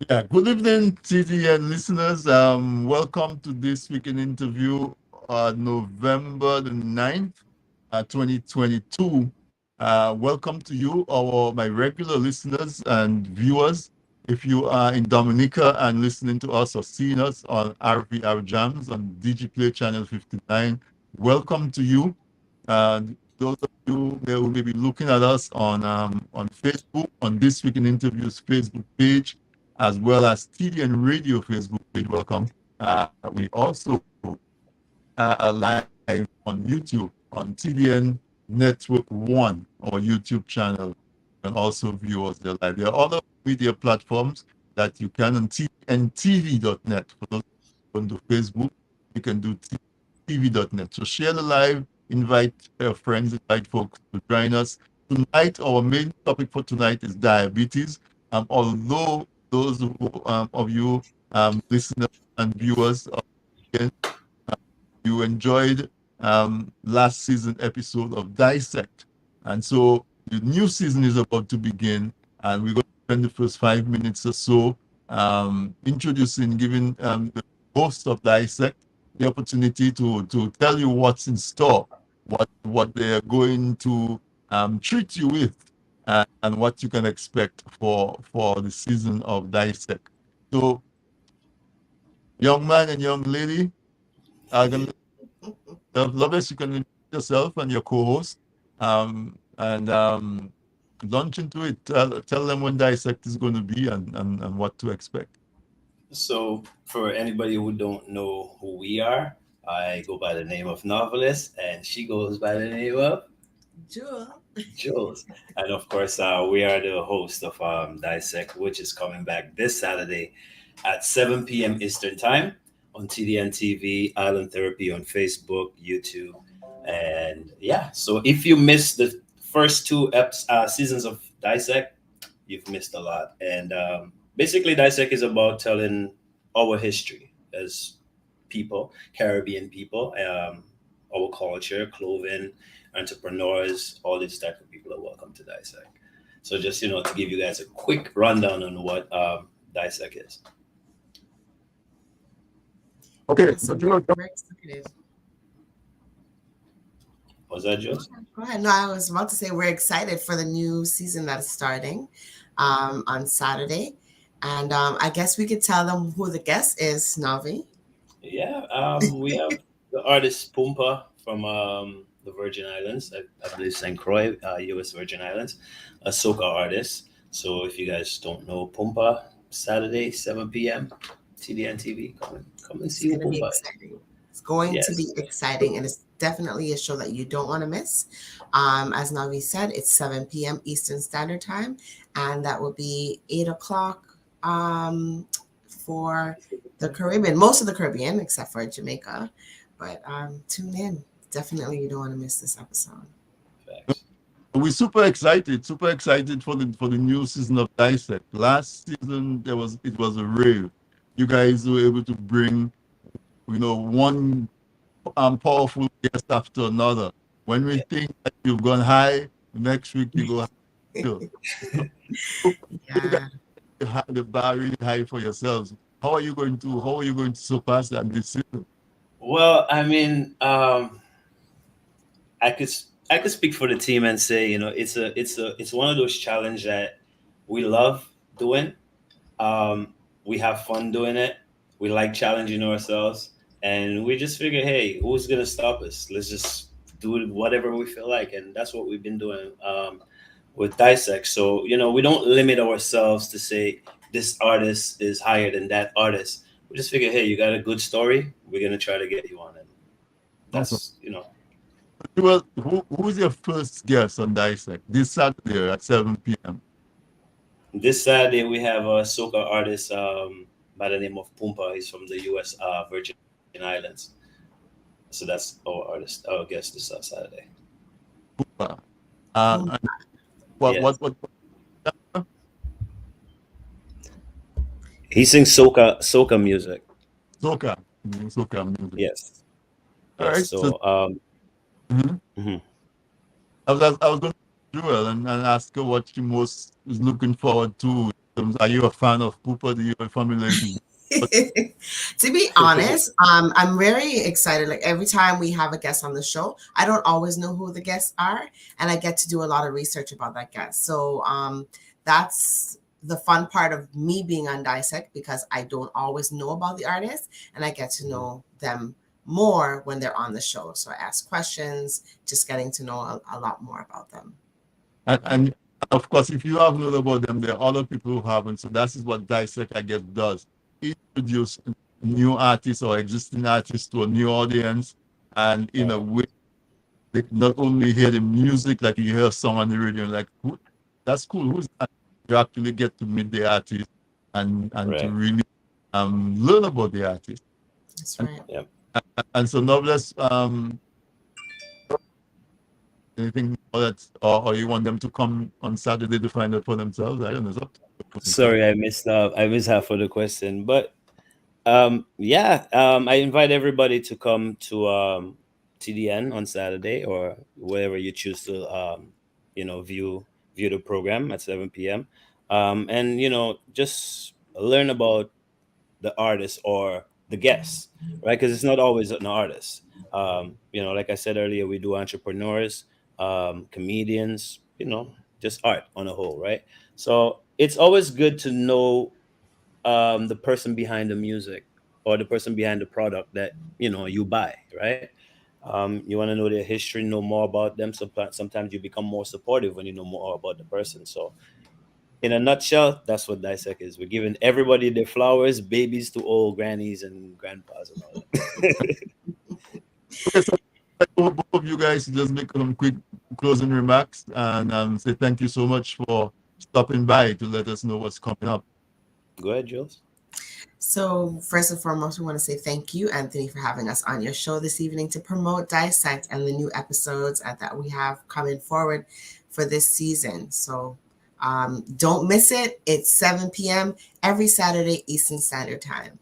Yeah, good evening, TDN listeners. Welcome to this weekend interview, November the 9th, 2022. Welcome to you, my regular listeners and viewers. If you are in Dominica and listening to us or seeing us on RVR Jams on DigiPlay Channel 59, welcome to you. Those of you who may be looking at us on Facebook, on This Week in Interviews Facebook page, as well as TDN Radio Facebook page. Welcome. We also are live on YouTube on TDN Network One, our YouTube channel. You can also view us there live. There are other media platforms that you can on TNTV.net. For those who don't do Facebook, you can do TV.net. So share the live, invite friends, invite folks to join us. Tonight, our main topic for tonight is diabetes. Although those of you listeners and viewers, you enjoyed last season episode of Dissect. And so the new season is about to begin, and we're going to spend the first 5 minutes or so introducing, giving the host of Dissect the opportunity to tell you what's in store, what they're going to treat you with, and what you can expect for the season of Dissect. So, young man and young lady, Lovis, you can introduce yourself and your co-host, and launch into it. Tell them when Dissect is going to be and what to expect. So, for anybody who don't know who we are, I go by the name of Novelist, and she goes by the name of Jules. And of course, we are the host of Dissect, which is coming back this Saturday at 7 p.m. Eastern Time on TDN TV, Island Therapy on Facebook, YouTube. And yeah, so if you missed the first two seasons of Dissect, you've missed a lot. And basically, Dissect is about telling our history as people, Caribbean people, our culture, clothing, entrepreneurs, all these type of people are welcome to Dissect. So just, to give you guys a quick rundown on what Dissect is. Okay, So so we're excited. Was that just? Go ahead. No, I was about to say we're excited for the new season that is starting on Saturday. And I guess we could tell them who the guest is, Navi. Yeah, we have the artist Pumpa from the Virgin Islands, I believe St. Croix, U.S. Virgin Islands, a soca artist. So if you guys don't know Pumpa, Saturday, 7 p.m., TDN TV, come and see who It's going to be Pumpa is. exciting. It's going to be Yes. exciting, and it's definitely a show that you don't want to miss. As Navi said, it's 7 p.m. Eastern Standard Time, and that will be 8 o'clock for the Caribbean, most of the Caribbean, except for Jamaica. But tune in. Definitely, you don't want to miss this episode. Facts. we're super excited for the new season of Dissect. Last season it was a rave. You guys were able to bring one powerful guest after another. When we think that you've gone high, next week you go high. Still. You Yeah. got the bar really high for yourselves. How are you going to surpass that this season? Well, I mean, I could I could speak for the team and say, it's one of those challenges that we love doing. We have fun doing it. We like challenging ourselves, and we just figure, hey, who's gonna stop us? Let's just do whatever we feel like, and that's what we've been doing with Dissect. So we don't limit ourselves to say this artist is higher than that artist. we just figured, hey, you got a good story, we're gonna try to get you on it. Awesome. That's Well, who's your first guest on Dissect this Saturday at 7 p.m.? this Saturday we have a soca artist by the name of Pumpa. He's from the U.S. Virgin Islands. So that's our artist, our guest this Saturday. Uh, Oh, and Yes, what he sings soca music. soca? Soca music. Yes, All yes. right. So So mhm. mhm. I was going to Jewel and ask her what she most is looking forward to. Are you a fan of Pooper? Do you have familiarity? to be honest, I'm very excited. Like every time we have a guest on the show, I don't always know who the guests are, and I get to do a lot of research about that guest. So that's the fun part of me being on Dissect because I don't always know about the artist, and I get to know them more when they're on the show. So I ask questions, just getting to know a lot more about them. And of course, if you have known about them, there are other people who haven't. So that is what Dissect, I guess, does. Introduce new artists or existing artists to a new audience. And in a way, they not only hear the music, like you hear a song on the radio, like, that's cool. Who's that? You actually get to meet the artist and to Right. really learn about the artist. That's And, right. Yep. and so, Novelist, anything more that, or you want them to come on Saturday to find out for themselves? I don't know. It's up to them. Sorry, I missed half of the question, but yeah, I invite everybody to come to TDN on Saturday or wherever you choose to view the program at 7 p.m. And just learn about the artist or the guest, right? Because it's not always an artist. Like I said earlier, we do entrepreneurs, comedians, just art on a whole, right? So it's always good to know the person behind the music or the person behind the product that you buy, right? You want to know their history, know more about them. Sometimes you become more supportive when you know more about the person. So in a nutshell, that's what Dissect is. We're giving everybody their flowers, babies to old grannies and grandpas and all that. Okay, so both of you guys just make some quick closing remarks and say thank you so much for stopping by to let us know what's coming up. Go ahead, Jules. So, first and foremost, we want to say thank you, Anthony, for having us on your show this evening to promote Dissect and the new episodes that we have coming forward for this season. So, don't miss it. It's 7 p.m. every Saturday, Eastern Standard Time.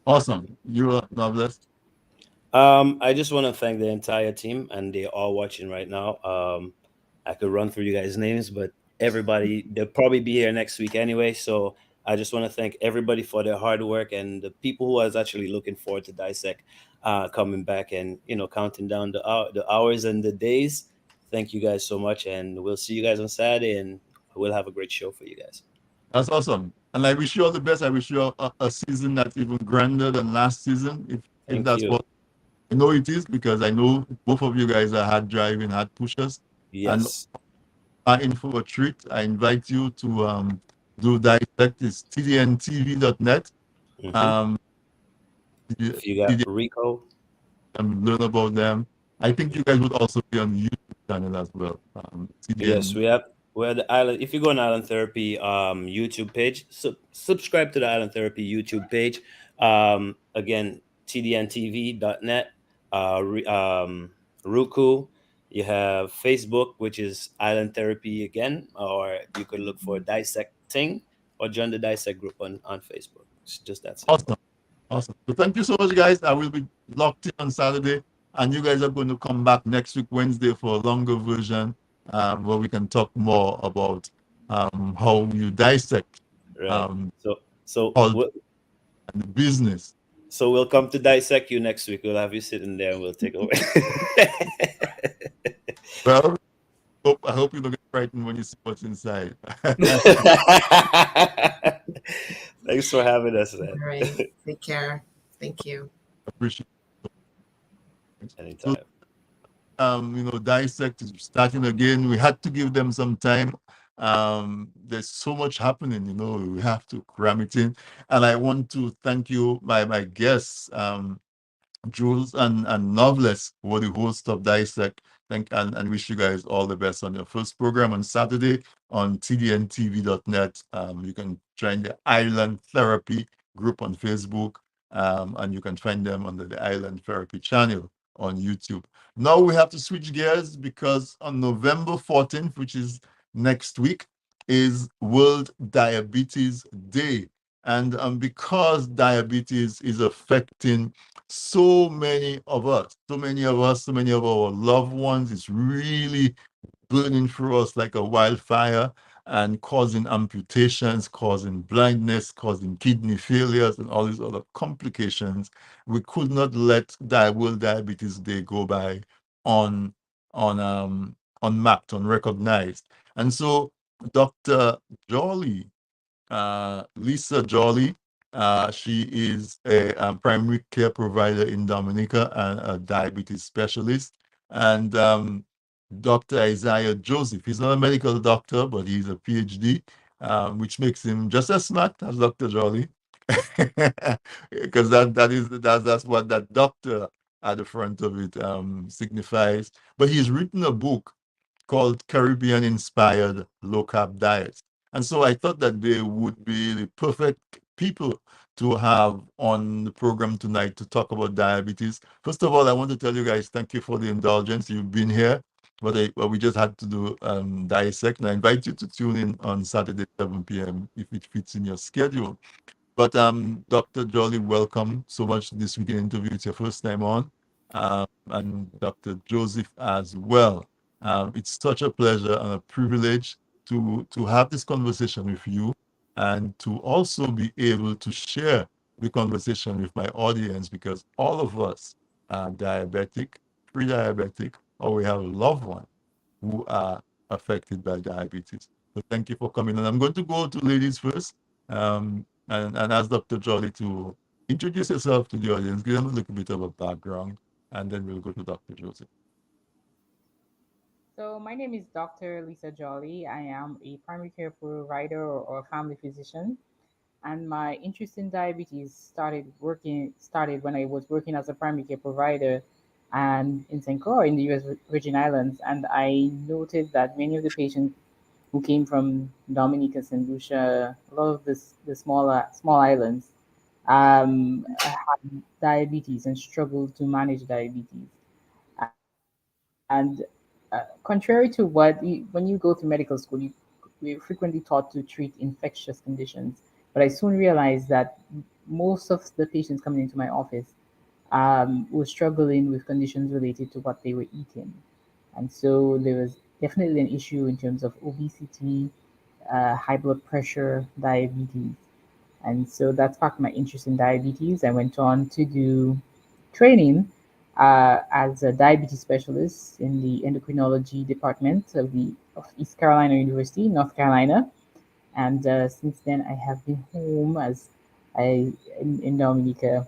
Awesome. You are Novelist. I just want to thank the entire team, and they're all watching right now. I could run through you guys' names, but everybody, they'll probably be here next week anyway. So I just want to thank everybody for their hard work and the people who was actually looking forward to Dissect coming back and counting down the hours and the days. Thank you guys so much, and we'll see you guys on Saturday, and we'll have a great show for you guys. That's awesome. And I wish you all the best. I wish you a season that's even grander than last season, if Thank that's you. what I know it is, because I know both of you guys are hard driving, hard pushers, and Yes. are in for a treat. I invite you to do Dissect. It's tdntv.net. Hmm. Um, If you got Rico, learn about them. I think you guys would also be on the YouTube channel as well. yes, CDN. we're the Island. If you go on Island Therapy YouTube page, subscribe to the Island Therapy YouTube page. Again, tdntv.net, Roku. You have Facebook, which is Island Therapy again, or you could look for Dissecting or join the Dissect group on Facebook. It's just that simple. Awesome. Awesome. So thank you so much, guys. I will be locked in on Saturday, and you guys are going to come back next week, Wednesday, for a longer version where we can talk more about how you dissect Right. um, So all the business. So we'll come to dissect you next week. We'll have you sitting there and we'll take over. Well, I hope you don't get frightened when you see what's inside. Thanks for having us, All man. right. Take care. Thank you. Appreciate it. So, Anytime. Dissect is starting again. We had to give them some time. There's so much happening, we have to cram it in. And I want to thank you, my guests, Jules and Novelist, who are the host of Dissect. And wish you guys all the best on your first program on Saturday on tdntv.net. You can join the Island Therapy group on Facebook, and you can find them under the Island Therapy channel on YouTube. Now we have to switch gears because on November 14th, which is next week, is World Diabetes Day. And because diabetes is affecting so many of our loved ones, it's really burning through us like a wildfire and causing amputations, causing blindness, causing kidney failures, and all these other complications. We could not let World Diabetes Day go by on unmapped, unrecognized. And so Dr. Jolly, Lisa Jolly. She is a primary care provider in Dominica and a diabetes specialist. And Dr. Isaiah Joseph, he's not a medical doctor, but he's a PhD, which makes him just as smart as Dr. Jolly. Because that's what that doctor at the front of it signifies. But he's written a book called Caribbean Inspired Low Carb Diets. And so I thought that they would be the perfect people to have on the program tonight to talk about diabetes. First of all, I want to tell you guys, thank you for the indulgence. You've been here, but we just had to do Dissect. And I invite you to tune in on Saturday, 7 p.m. if it fits in your schedule. But Dr. Jolly, welcome so much to this weekend interview. It's your first time on. And Dr. Joseph as well. It's such a pleasure and a privilege to have this conversation with you and to also be able to share the conversation with my audience, because all of us are diabetic, pre-diabetic, or we have loved ones who are affected by diabetes. So thank you for coming. And I'm going to go to ladies first, and ask Dr. Jolly to introduce yourself to the audience, give them a little bit of a background, and then we'll go to Dr. Joseph. So my name is Dr. Lisa Jolly. I am a primary care provider or family physician, and my interest in diabetes started when I was working as a primary care provider and in St. Croix in the U.S. Virgin Islands, and I noted that many of the patients who came from Dominica, St. Lucia, a lot of the small islands, had diabetes and struggled to manage diabetes. And contrary to when you go to medical school, we're frequently taught to treat infectious conditions. But I soon realized that most of the patients coming into my office were struggling with conditions related to what they were eating. And so there was definitely an issue in terms of obesity, high blood pressure, diabetes. And so that sparked my interest in diabetes. I went on to do training as a diabetes specialist in the endocrinology department of East Carolina University, North Carolina. And since then, I have been home in Dominica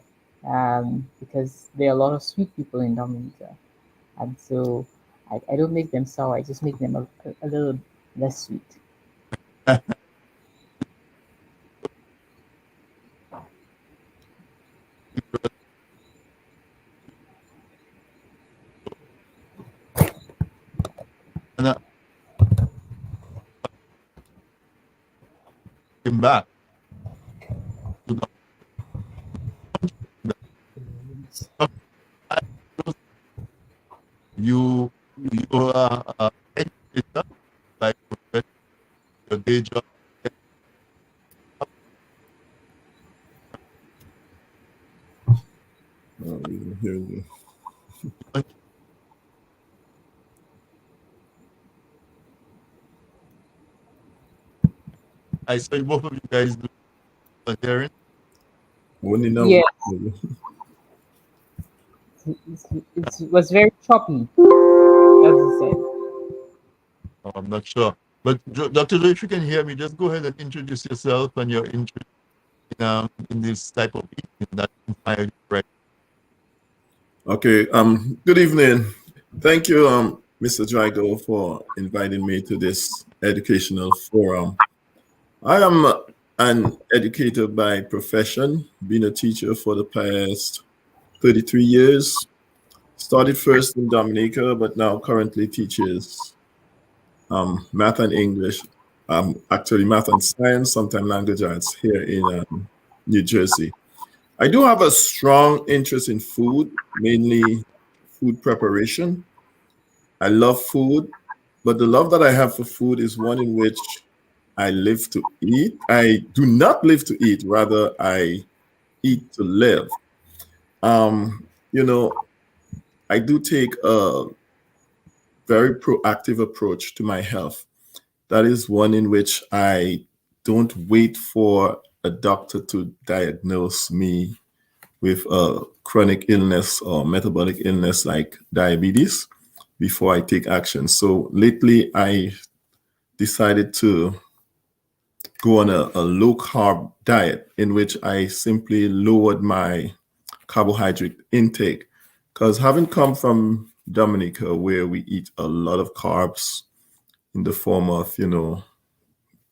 because there are a lot of sweet people in Dominica. And so I don't make them sour, I just make them a little less sweet. And I came back to you are educator, like your day job. Oh, we can hear you. I said both of you guys do volunteering. When you know, Yeah, it was very choppy, as you said. Oh, I'm not sure. But Dr. Joe, if you can hear me, just go ahead and introduce yourself and your interest in this type of eating that inspired you, right? okay. Good evening. Thank you, Mr. Drago, for inviting me to this educational forum. I am an educator by profession, been a teacher for the past 33 years. Started first in Dominica, but now currently teaches math and English, actually math and science, sometimes language arts here in New Jersey. I do have a strong interest in food, mainly food preparation. I love food, but the love that I have for food is one in which I live to eat. I do not live to eat, rather, I eat to live. You know, I do take a very proactive approach to my health. That is one in which I don't wait for a doctor to diagnose me with a chronic illness or metabolic illness like diabetes before I take action. So lately, I decided to go on a low carb diet in which I simply lowered my carbohydrate intake. Because having come from Dominica, where we eat a lot of carbs in the form of,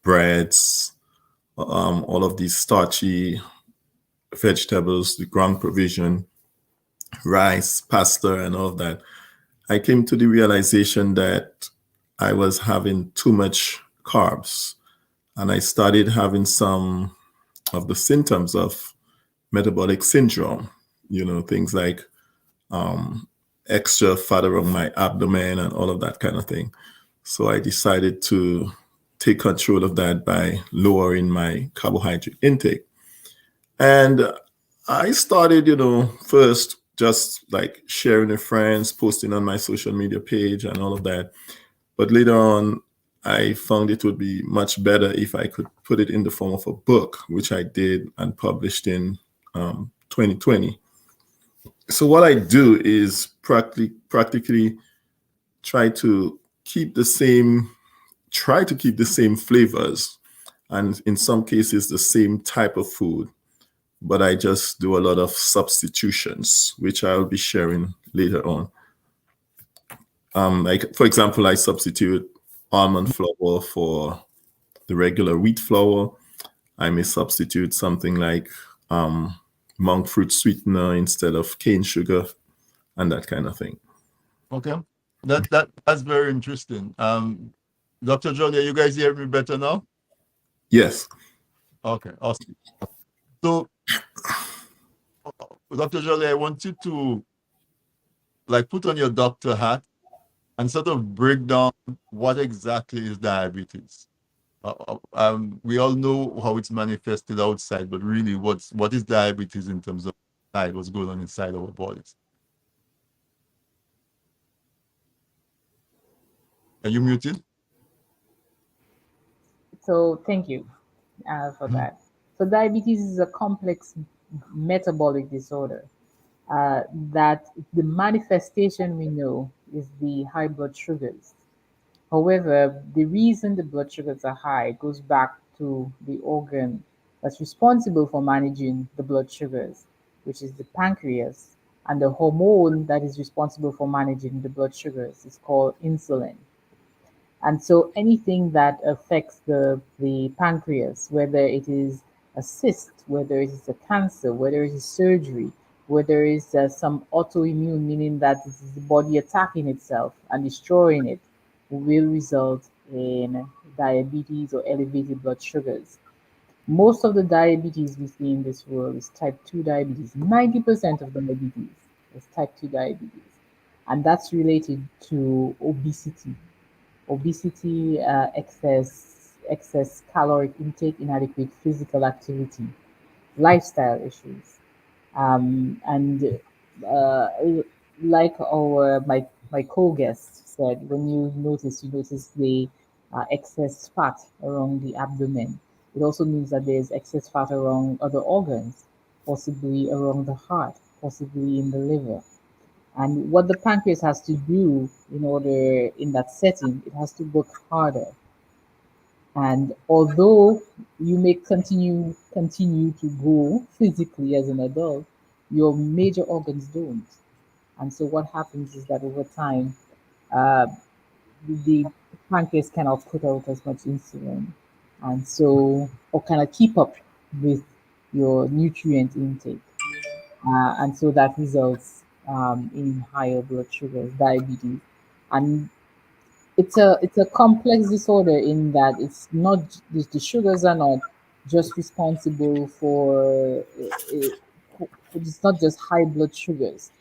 breads, all of these starchy vegetables, the ground provision, rice, pasta, and all of that, I came to the realization that I was having too much carbs. And I started having some of the symptoms of metabolic syndrome, things like extra fat around my abdomen and all of that kind of thing. So I decided to take control of that by lowering my carbohydrate intake. And I started, first just like sharing with friends, posting on my social media page and all of that. But later on, I found it would be much better if I could put it in the form of a book, which I did and published in 2020. So what I do is practically try to keep the same flavors, and in some cases the same type of food, but I just do a lot of substitutions, which I'll be sharing later on. Like, for example, I substitute almond flour for the regular wheat flour. I may substitute something like monk fruit sweetener instead of cane sugar, and that kind of thing. Okay, that's very interesting. Dr. John, are you guys hear me better now? Yes. Okay, awesome. So, Dr. Jolie, I want you to put on your doctor hat and sort of break down what exactly is diabetes. We all know how it's manifested outside, but really, what is diabetes in terms of inside, what's going on inside our bodies? Are you muted? So thank you for that. So diabetes is a complex metabolic disorder that the manifestation we know is the high blood sugars. However, the reason the blood sugars are high goes back to the organ that's responsible for managing the blood sugars, which is the pancreas, and the hormone that is responsible for managing the blood sugars is called insulin. And so anything that affects the pancreas, whether it is a cyst, whether it is a cancer, whether it is surgery, whether it is some autoimmune, meaning that it is the body attacking itself and destroying it, will result in diabetes or elevated blood sugars. Most of the diabetes we see in this world is type 2 diabetes. 90% of diabetes is type 2 diabetes. And that's related to obesity, excess caloric intake, inadequate physical activity, lifestyle issues, and like my co-guest said, when you notice the excess fat around the abdomen. It also means that there's excess fat around other organs, possibly around the heart, possibly in the liver. And what the pancreas has to do in that setting, it has to work harder. And although you may continue to grow physically as an adult, your major organs don't. And so what happens is that over time, uh, the pancreas cannot put out as much insulin, and so or cannot keep up with your nutrient intake, and so that results in higher blood sugars, diabetes, and it's a complex disorder in that it's not the sugars are not just responsible for it's not just high blood sugars.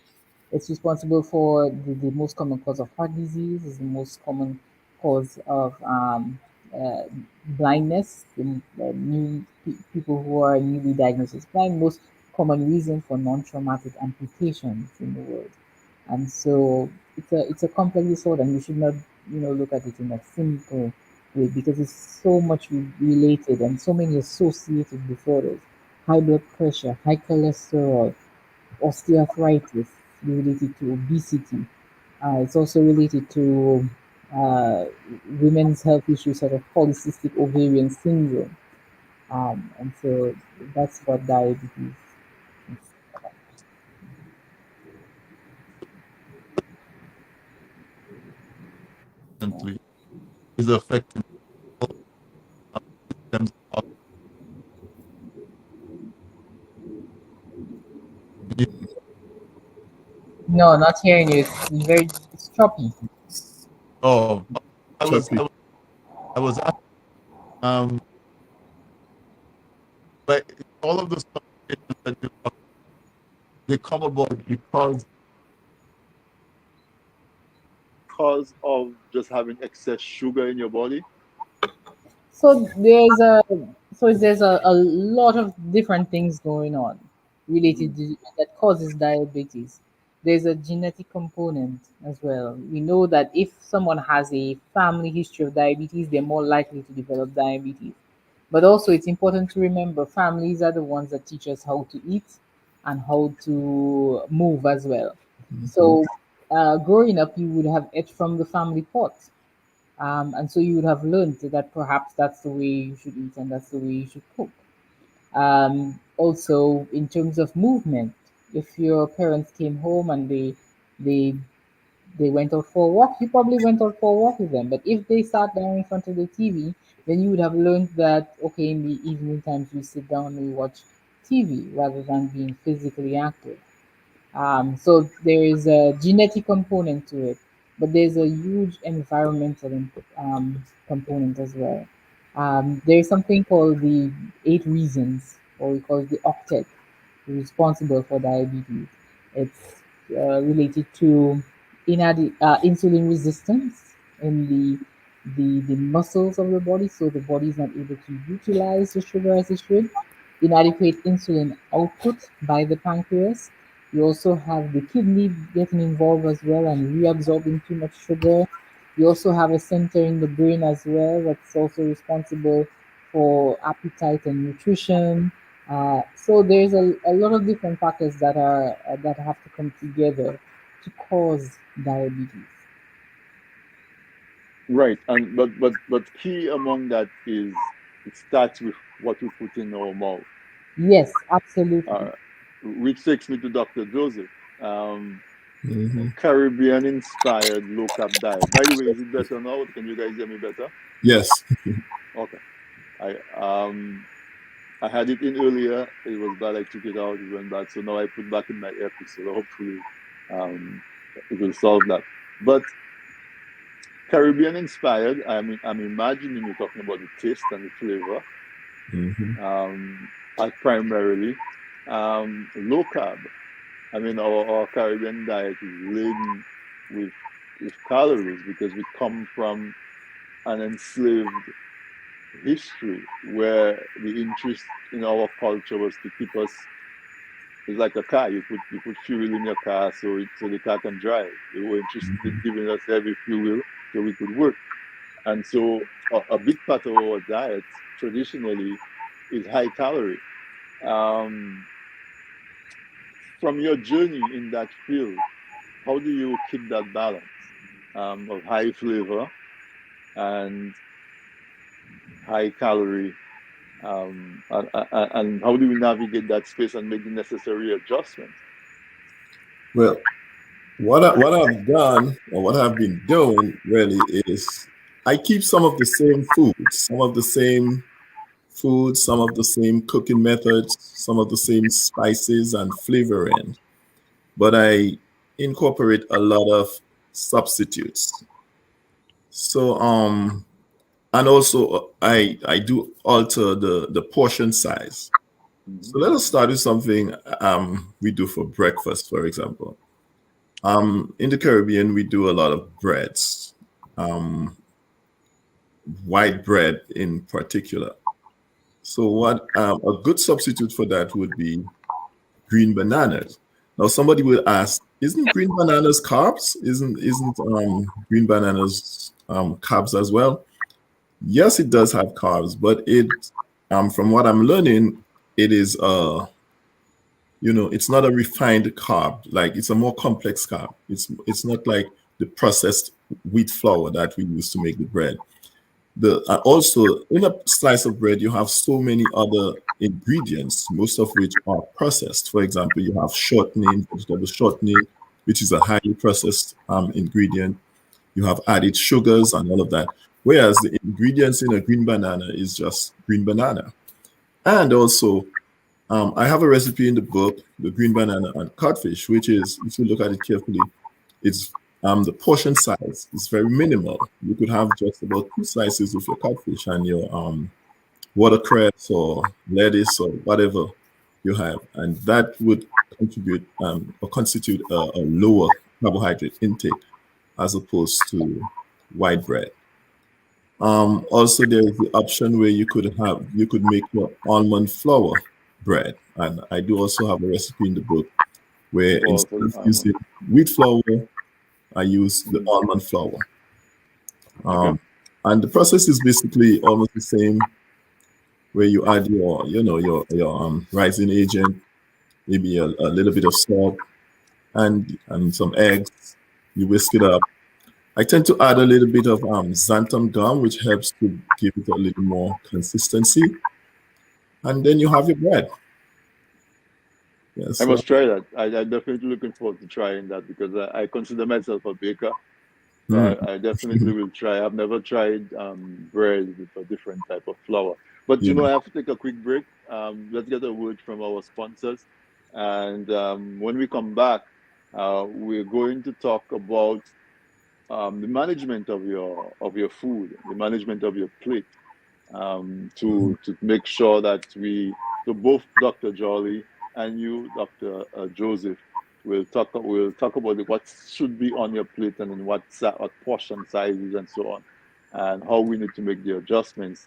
It's responsible for the most common cause of heart disease, is the most common cause of uh, blindness. The new people who are newly diagnosed as blind, most common reason for non-traumatic amputations in the world. And so it's a complex disorder, and you should not look at it in a simple way because it's so much related and so many associated disorders: high blood pressure, high cholesterol, osteoarthritis, related to obesity. It's also related to uh, women's health issues such as polycystic ovarian syndrome. And so that's what diabetes is. Is affecting them. No, not hearing you. It's choppy. Oh, I was Choppy. I was asking, but all of those complications that they come about because of just having excess sugar in your body. So there's a lot of different things going on related to that causes diabetes. There's a genetic component as well. We know that if someone has a family history of diabetes, they're more likely to develop diabetes. But also, it's important to remember families are the ones that teach us how to eat and how to move as well. Mhm. So, growing up, you would have ate from the family pot, and so you would have learned that perhaps that's the way you should eat and that's the way you should cook. Also, in terms of movement, if your parents came home and they they went out for a walk, you probably went out for a walk with them. But if they sat down in front of the TV, then you would have learned that okay, in the evening times we sit down and we watch TV rather than being physically active. So there is a genetic component to it, but there's a huge environmental component as well. There's something called the 8 reasons, or we call it the octet, responsible for diabetes. It's related to insulin resistance in the muscles of the body, so the body is not able to utilize the sugar as it should. Inadequate insulin output by the pancreas. You also have the kidney getting involved as well and reabsorbing too much sugar. You also have a center in the brain as well that's also responsible for appetite and nutrition. So there's a lot of different factors that have to come together to cause diabetes. Right, and but key among that is it starts with what we put in our mouth, Yes, absolutely. uh, which takes me to Dr. Joseph. Um, Mhm. Caribbean inspired low carb diet. By the way, is it better now? Can you guys hear me better? Yes. Okay. I I had it in earlier. It was bad. I took it out. It went bad. So now I put back in my earpiece. So hopefully, um, it will solve that. But Caribbean inspired. I'm imagining you're talking about the taste and the flavor. Mhm. As primarily low carb. I mean, our Caribbean diet is laden with calories because we come from an enslaved history where the interest in our culture was to keep us. It's like a car. You put fuel in your car so the car can drive. They were interested in giving us heavy fuel so we could work. And so a big part of our diet traditionally is high calorie. Um, from your journey in that field, how do you keep that balance of high flavor and high calorie? And how do we navigate that space and make the necessary adjustments? Well, What I've done, or what I've been doing really, is I keep some of the same foods, some of the same cooking methods, some of the same spices and flavoring, but I incorporate a lot of substitutes. So and also I do alter the portion size. So let us start with something we do for breakfast, for example. In the Caribbean, we do a lot of breads, white bread in particular. So what a good substitute for that would be green bananas. Now somebody will ask, isn't green bananas carbs? Isn't green bananas carbs as well? Yes, it does have carbs, but it from what I'm learning, it is it's not a refined carb. Like, it's a more complex carb. It's not like the processed wheat flour that we use to make the bread. Also, in a slice of bread, you have so many other ingredients, most of which are processed. For example, you have shortening, vegetable shortening, which is a highly processed ingredient. You have added sugars and all of that. Whereas the ingredients in a green banana is just green banana. And also, I have a recipe in the book, the green banana and codfish, which is, if you look at it carefully, it's the portion size is very minimal. You could have just about 2 slices of your codfish and your watercress or lettuce or whatever you have, and that would contribute or constitute a lower carbohydrate intake as opposed to white bread. Also, there is the option where you could make your almond flour bread, and I do also have a recipe in the book where instead of using wheat flour, I use the almond flour. And the process is basically almost the same, where you add your rising agent, maybe a little bit of salt and some eggs. You whisk it up. I tend to add a little bit of xanthan gum, which helps to give it a little more consistency. And then you have your bread. Yes, I must try that. I'm definitely looking forward to trying that, because I consider myself a baker. I definitely will try. I've never tried bread with a different type of flour. But, I have to take a quick break. Let's get a word from our sponsors. And when we come back, we're going to talk about the management of your food, the management of your plate, to make sure that both Dr. Jolly and you, Dr. Joseph, will talk about what should be on your plate and in what portion sizes and so on, and how we need to make the adjustments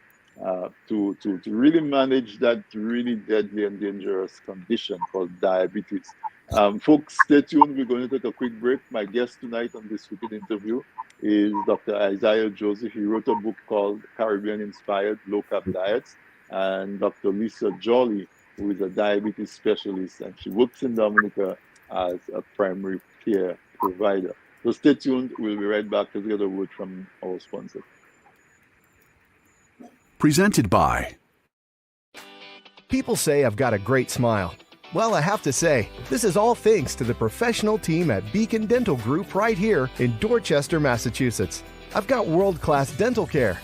to really manage that really deadly and dangerous condition called diabetes. Folks, stay tuned. We're going to take a quick break. My guest tonight on this weekend interview is Dr. Isaiah Joseph. He wrote a book called Caribbean-Inspired Low-Carb Diets, and Dr. Lisa Jolly, who is a diabetes specialist, and she works in Dominica as a primary care provider. So stay tuned. We'll be right back to get a word from our sponsor. Presented by... People say I've got a great smile. Well, I have to say, this is all thanks to the professional team at Beacon Dental Group right here in Dorchester, Massachusetts. I've got world-class dental care.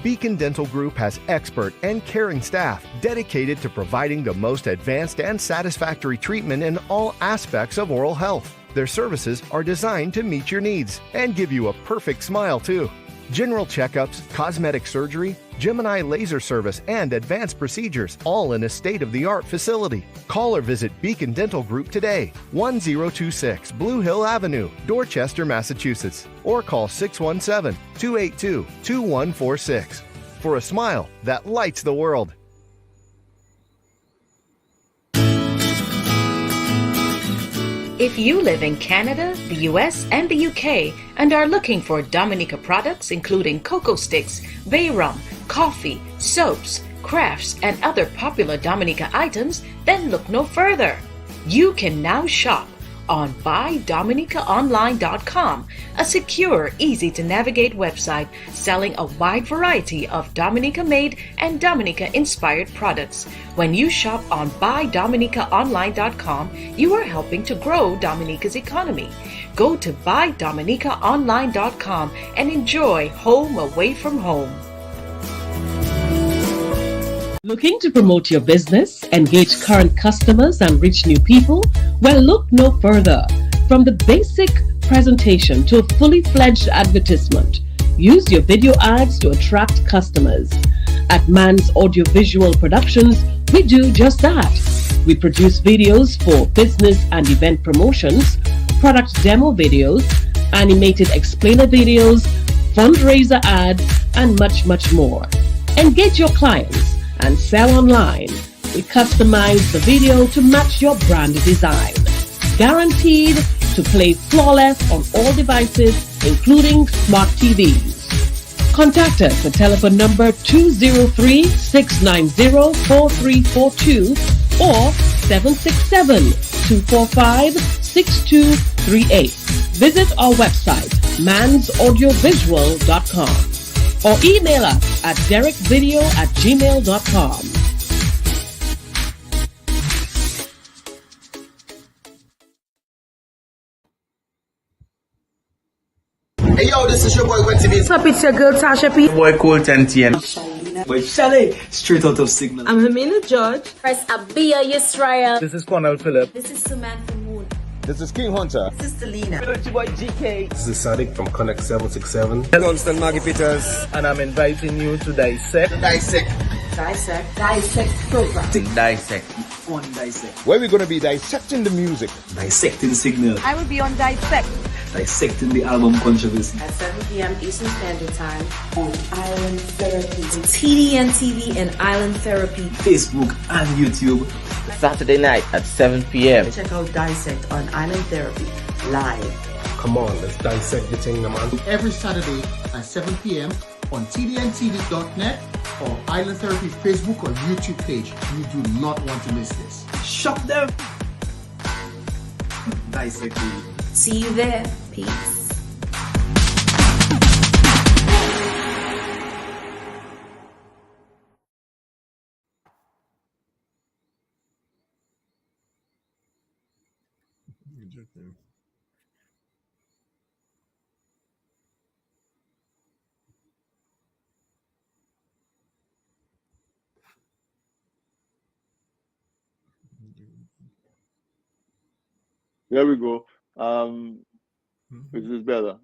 Beacon Dental Group has expert and caring staff dedicated to providing the most advanced and satisfactory treatment in all aspects of oral health. Their services are designed to meet your needs and give you a perfect smile, too. General checkups, cosmetic surgery, Gemini laser service, and advanced procedures, all in a state-of-the-art facility. Call or visit Beacon Dental Group today, 1026 Blue Hill Avenue, Dorchester, Massachusetts, or call 617-282-2146 for a smile that lights the world. If you live in Canada, the US, and the UK and are looking for Dominica products including cocoa sticks, bay rum, coffee, soaps, crafts, and other popular Dominica items, then look no further. You can now shop on BuyDominicaOnline.com, a secure, easy-to-navigate website selling a wide variety of Dominica-made and Dominica-inspired products. When you shop on BuyDominicaOnline.com, you are helping to grow Dominica's economy. Go to BuyDominicaOnline.com and enjoy home away from home. Looking to promote your business, engage current customers, and reach new people? Well, look no further. From the basic presentation to a fully fledged advertisement, use your video ads to attract customers. At Man's Audiovisual Productions, we do just that. We produce videos for business and event promotions, product demo videos, animated explainer videos, fundraiser ads, and much, much more. Engage your clients and sell online. We customize the video to match your brand design. Guaranteed to play flawless on all devices, including smart TVs. Contact us at telephone number 203-690-4342 or 767-245-6238. Visit our website, mansaudiovisual.com, or email us at derekvideo@gmail.com. Hey yo, this is your boy Quincy B. What's up, it's your girl Tasha P. Boy Colt and TN. Boy Shelley, straight out of Signal. I'm Hamina George. First Abia Yisrael. This is Cornell Phillip. This is Samantha Moon. This is King Hunter. This is Selena. This boy GK. This is Sadiq from Connect 767. Hello, I'm Maggie Peters. And I'm inviting you to Dissect. Dissect program. Dissect. On Dissect. Where we're going to be dissecting the music. Dissecting Signal. I will be on Dissect. Dissecting the album controversy. At 7 p.m. Eastern Standard Time on Island Therapy. TDN TV and Island Therapy. Facebook and YouTube. Saturday night at 7 p.m. Check out Dissect on Island Therapy live. Come on, let's dissect the thing, man. Every Saturday at 7 p.m. on tdntv.net or Island Therapy Facebook or YouTube page. You do not want to miss this. Shop them. Dissect. See you there. Peace. There we go. This is better.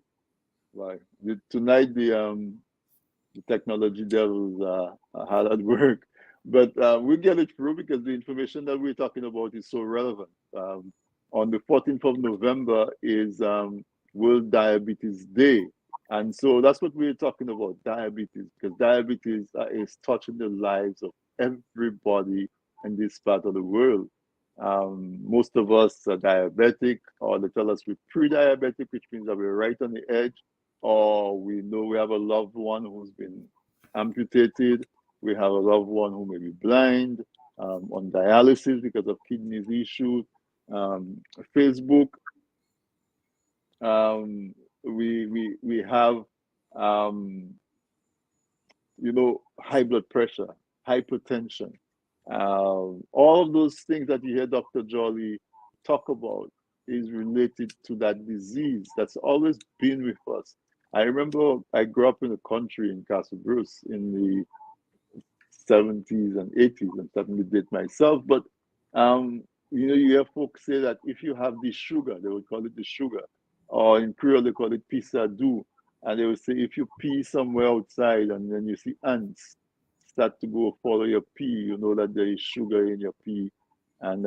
Right. Tonight the technology devils are hard at work, but we'll get it through because the information that we're talking about is so relevant. On the 14th of November is World Diabetes Day. And so that's what we're talking about, diabetes, because diabetes is touching the lives of everybody in this part of the world. Most of us are diabetic, or they tell us we're pre-diabetic, which means that we're right on the edge, or we know we have a loved one who's been amputated, we have a loved one who may be blind, on dialysis because of kidneys issues. Facebook, we have high blood pressure, hypertension. All of those things that you hear Dr. Jolly talk about is related to that disease that's always been with us. I remember I grew up in the country in Castle Bruce in the 70s and 80s, and certainly did myself. But you hear folks say that if you have this sugar, they would call it the sugar, or in Creole they call it pisadu, and they would say if you pee somewhere outside and then you see ants start to go follow your pee, you know that there is sugar in your pee, and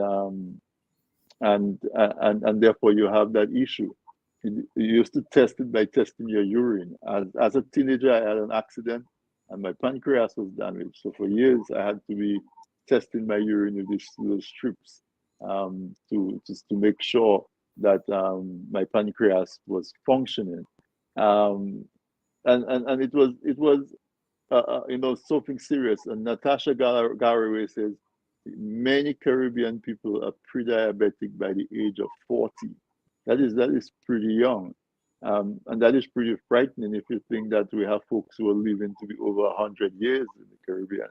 therefore you have that issue. You used to test it by testing your urine. As a teenager, I had an accident and my pancreas was damaged. So for years, I had to be testing my urine with these little strips to make sure that my pancreas was functioning. And it was something serious. And Natasha Garraway says many Caribbean people are pre-diabetic by the age of 40. That is pretty young, and that is pretty frightening if you think that we have folks who are living to be over 100 years in the Caribbean,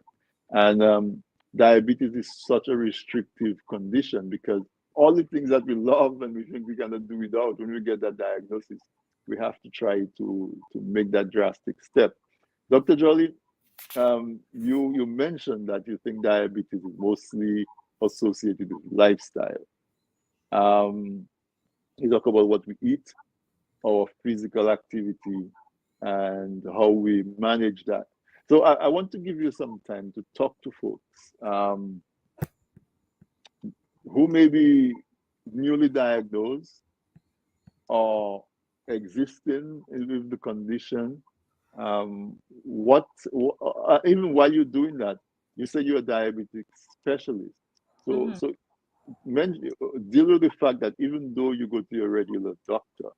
and diabetes is such a restrictive condition because all the things that we love and we think we cannot do without, when we get that diagnosis, we have to try to make that drastic step. Dr. Jolly, you mentioned that you think diabetes is mostly associated with lifestyle. Um, you talk about what we eat, our physical activity, and how we manage that. So I want to give you some time to talk to folks who may be newly diagnosed or existing with the condition. Even while you're doing that, you say you're a diabetic specialist. So deal with the fact that even though you go to your regular doctor,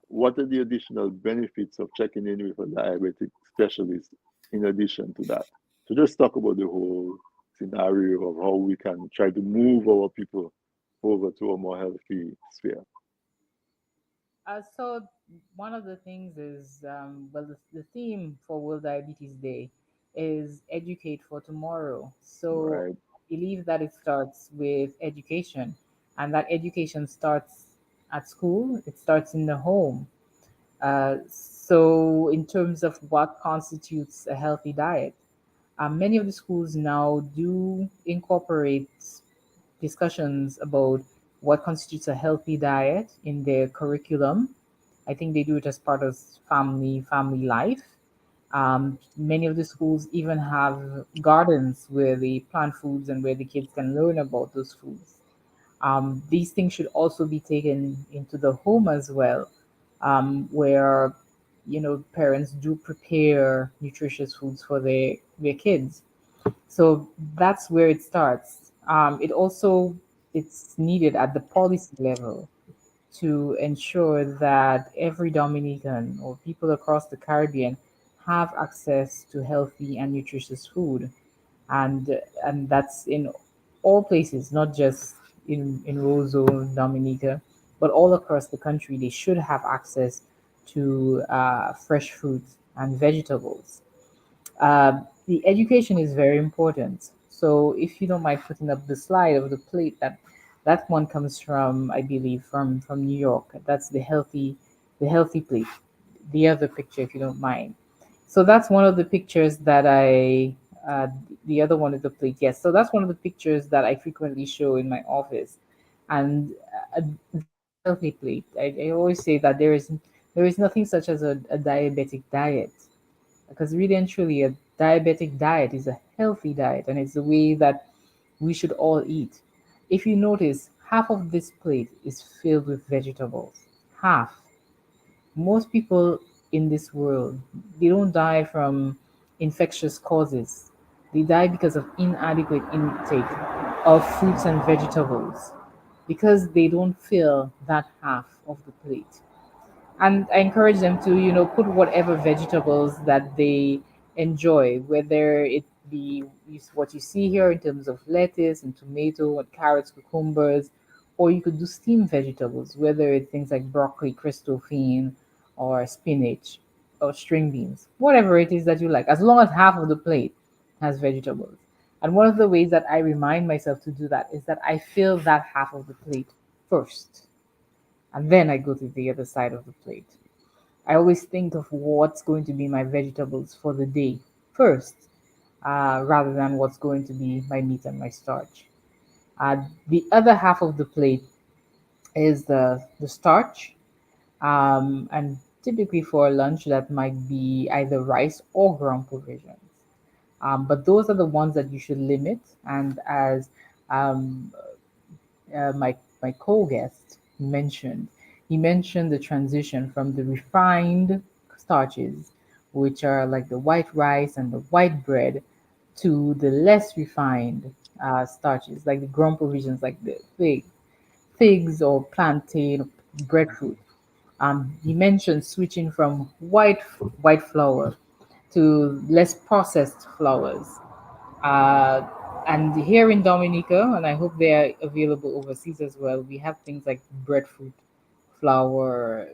what are the additional benefits of checking in with a diabetic specialist in addition to that? So just talk about the whole scenario of how we can try to move our people over to a more healthy sphere. So one of the things is, well, the theme for World Diabetes Day is educate for tomorrow. So Right. I believe that it starts with education, and that education starts at school. It starts in the home. So in terms of what constitutes a healthy diet, many of the schools now do incorporate discussions about what constitutes a healthy diet in their curriculum. I think they do it as part of family life. Many of the schools even have gardens where they plant foods and where the kids can learn about those foods. These things should also be taken into the home as well, where parents do prepare nutritious foods for their kids. So that's where it starts. It's needed at the policy level to ensure that every Dominican or people across the Caribbean have access to healthy and nutritious food, and that's in all places, not just in Roseau, Dominica, but all across the country. They should have access to fresh fruits and vegetables. The education is very important. So if you don't mind putting up the slide of the plate, that one comes from, I believe, from New York. That's the healthy plate. The other picture, if you don't mind. So that's one of the pictures that uh, the other one is the plate. Yes. So that's one of the pictures that I frequently show in my office, and that's a healthy plate. I always say that there is nothing such as a diabetic diet, because really and truly a diabetic diet is a healthy diet, and it's the way that we should all eat. If you notice, half of this plate is filled with vegetables. Half. Most people in this world, they don't die from infectious causes. They die because of inadequate intake of fruits and vegetables, because they don't fill that half of the plate. And I encourage them to, put whatever vegetables that they enjoy, whether it be what you see here in terms of lettuce and tomato and carrots, cucumbers, or you could do steamed vegetables, whether it's things like broccoli, Christophine, or spinach, or string beans, whatever it is that you like, as long as half of the plate has vegetables. And one of the ways that I remind myself to do that is that I fill that half of the plate first, and then I go to the other side of the plate. I always think of what's going to be my vegetables for the day first, rather than what's going to be my meat and my starch. The other half of the plate is the starch, and typically for lunch that might be either rice or ground provisions. But those are the ones that you should limit. And as um, my co-guest mentioned. He mentioned the transition from the refined starches, which are like the white rice and the white bread, to the less refined starches, like the ground provisions, like the figs or plantain, or breadfruit. He mentioned switching from white flour to less processed flours. Uh, and here in Dominica, and I hope they are available overseas as well, we have things like breadfruit flour,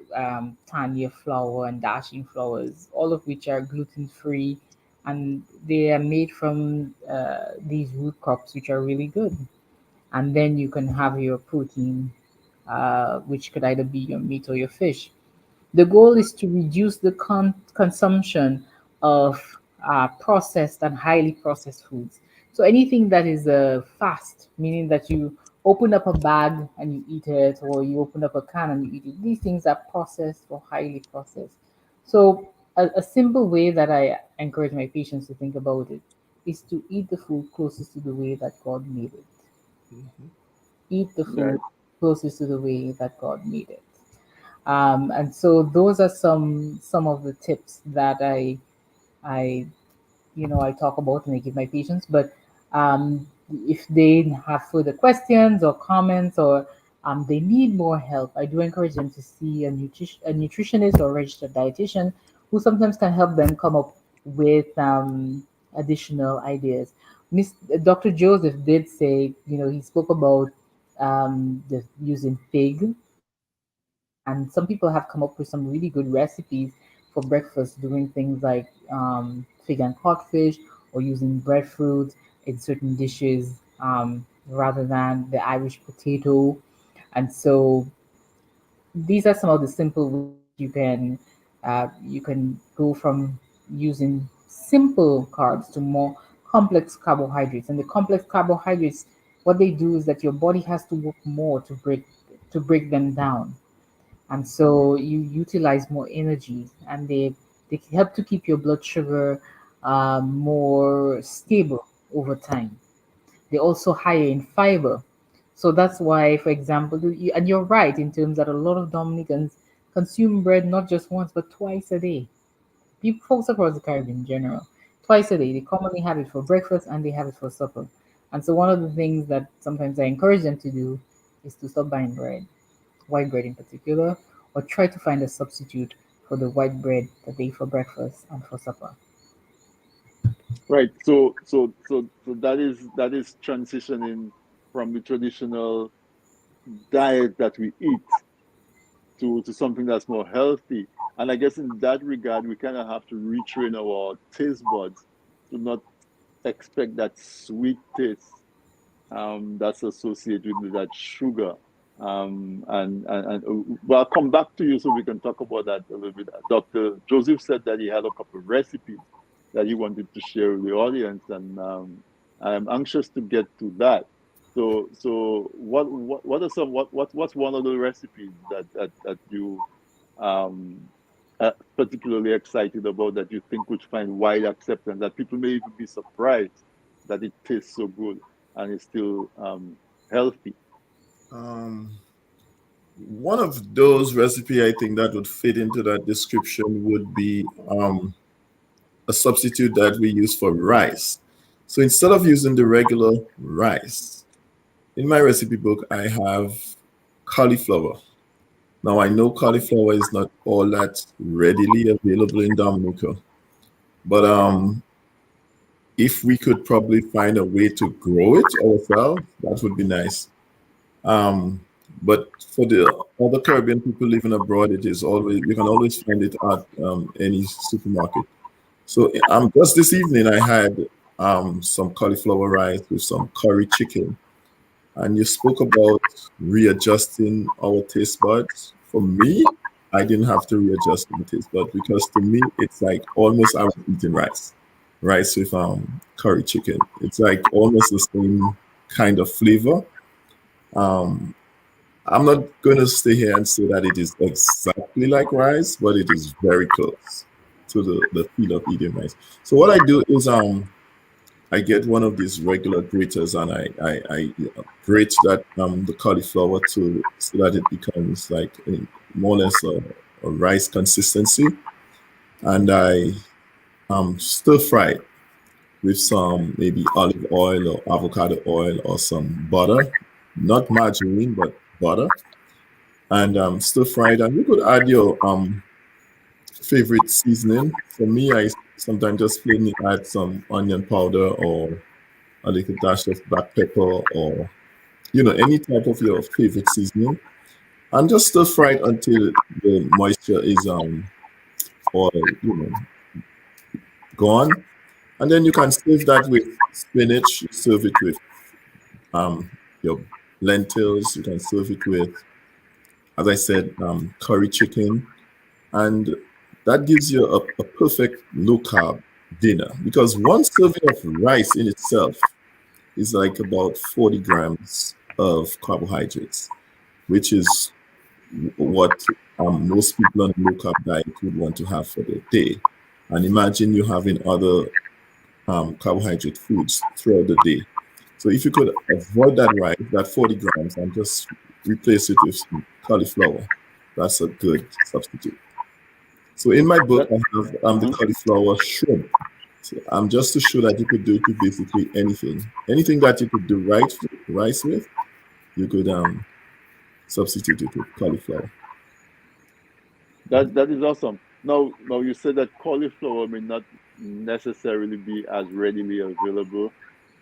Tanya flour, and dashing flours, all of which are gluten free, and they are made from these root crops, which are really good. And then you can have your protein, which could either be your meat or your fish. The goal is to reduce the consumption of processed and highly processed foods. So anything that is fast, meaning that you open up a bag and you eat it, or you open up a can and you eat it, these things are processed or highly processed. So a simple way that I encourage my patients to think about it is to eat the food closest to the way that God made it. Eat the food Right. closest to the way that God made it. And so those are some of the tips that I I talk about and I give my patients. But if they have further questions or comments, or they need more help, I do encourage them to see a nutritionist or registered dietitian who sometimes can help them come up with additional ideas. Miss Dr. Joseph did say, he spoke about using fig, and some people have come up with some really good recipes for breakfast, doing things like fig and codfish, or using breadfruit in certain dishes rather than the Irish potato. And so these are some of the simple ways that you can go from using simple carbs to more complex carbohydrates. And the complex carbohydrates, what they do is that your body has to work more to break them down, and so you utilize more energy, and they help to keep your blood sugar more stable over time. They're also higher in fiber, so that's why, for example, and you're right in terms that a lot of Dominicans consume bread not just once but twice a day. People, folks across the Caribbean in general, twice a day. They commonly have it for breakfast and they have it for supper. And so one of the things that sometimes I encourage them to do is to stop buying bread, white bread in particular, or try to find a substitute for the white bread that they eat for breakfast and for supper. Right. So that is transitioning from the traditional diet that we eat to something that's more healthy. And I guess in that regard, we kind of have to retrain our taste buds to not expect that sweet taste that's associated with that sugar. Well, I'll come back to you so we can talk about that a little bit. Dr. Joseph said that he had a couple of recipes that he wanted to share with the audience, and I'm anxious to get to that. So what are what's one of the recipes that you particularly excited about, that you think would find wide acceptance, that people may even be surprised that it tastes so good and is still healthy? One of those recipe I think that would fit into that description would be a substitute that we use for rice. So instead of using the regular rice, in my recipe book I have cauliflower. Now I know cauliflower is not all that readily available in Dominica, but if we could probably find a way to grow it ourselves, that would be nice. Um, but for the other Caribbean people living abroad, it is always, you can always find it at any supermarket. So just this evening I had some cauliflower rice with some curry chicken. And you spoke about readjusting our taste buds. For me, I didn't have to readjust my taste buds, because to me it's like almost I was eating rice with curry chicken. It's like almost the same kind of flavor. Um, I'm not going to stay here and say that it is exactly like rice, but it is very close to the feel of eating rice. So what I do is I get one of these regular graters, and I grate that the cauliflower to so that it becomes like more or less a rice consistency, and I stir fry it with some maybe olive oil or avocado oil or some butter, not margarine but butter, and stir fry it. And you could add your favorite seasoning. For me, I sometimes just plainly add some onion powder or a little dash of black pepper, or any type of your favorite seasoning. and just stir fry it until the moisture is or gone, and then you can serve that with spinach. You serve it with um your lentils. You can serve it with, as I said, curry chicken, and that gives you a perfect low carb dinner, because one serving of rice in itself is like about 40 grams of carbohydrates, which is what most people on a low carb diet would want to have for their day. And imagine you having other carbohydrate foods throughout the day. So if you could avoid that rice, that 40 grams, and just replace it with some cauliflower, that's a good substitute. So in my book, I have the cauliflower shrimp. So, just to show that you could do it with basically anything. Anything that you could do rice with, you could substitute it with cauliflower. That is awesome. Now you said that cauliflower may not necessarily be as readily available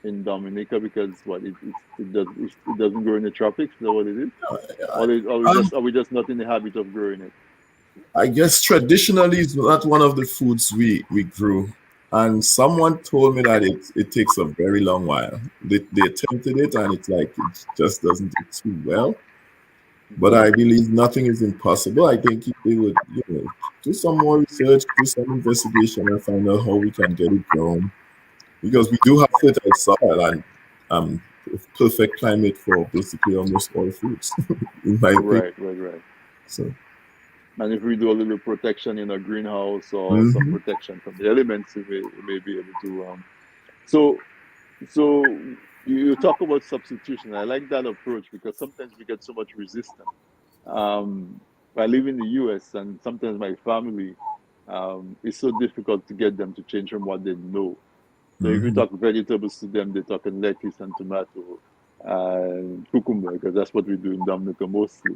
in Dominica because what it doesn't grow in the tropics. Is that what it is? Are we just not in the habit of growing it? I guess traditionally it's not one of the foods we grew. And someone told me that it takes a very long while. They attempted it and it's like it just doesn't do too well. But I believe nothing is impossible. I think if they would, do some more research, do some investigation, and find out how we can get it grown. Because we do have fertile soil and perfect climate for basically almost all foods, in my opinion. Right. So, and if we do a little protection in a greenhouse or some protection from the elements, we may be able to. So you talk about substitution. I like that approach because sometimes we get so much resistance. I live in the US and sometimes my family, it's so difficult to get them to change from what they know. So if you talk vegetables to them, they're talking lettuce and tomato and cucumber, because that's what we do in Dominica mostly.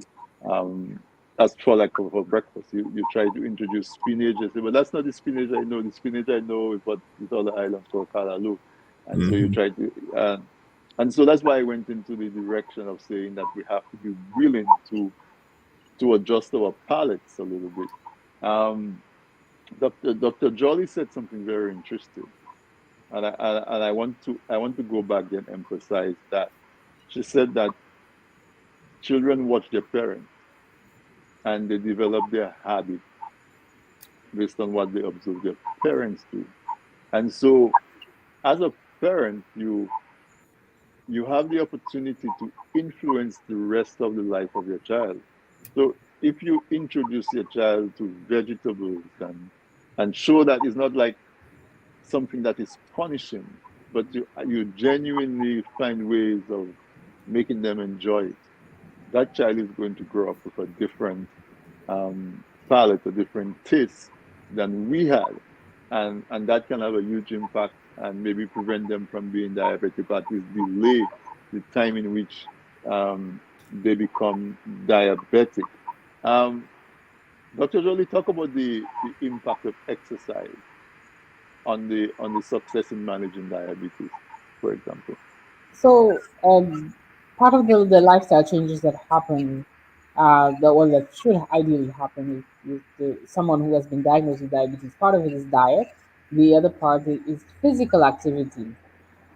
That's for breakfast. You try to introduce spinach and say, but that's not the spinach I know. The spinach I know is what this other island called Kalalu. And so you try to, and so that's why I went into the direction of saying that we have to be willing to adjust our palates a little bit. Dr. Jolly said something very interesting. And I want to go back and emphasize that. She said that children watch their parents and they develop their habit based on what they observe their parents do. And so as a parent, you have the opportunity to influence the rest of the life of your child. So if you introduce your child to vegetables and show that it's not like something that is punishing, but you genuinely find ways of making them enjoy it, that child is going to grow up with a different palate, a different taste than we had. And that can have a huge impact and maybe prevent them from being diabetic, but at least delay the time in which they become diabetic. Dr. Jolie, talk about the impact of exercise on the success in managing diabetes, for example. So, part of the lifestyle changes that happen, that should ideally happen with someone who has been diagnosed with diabetes. Part of it is diet. The other part is physical activity.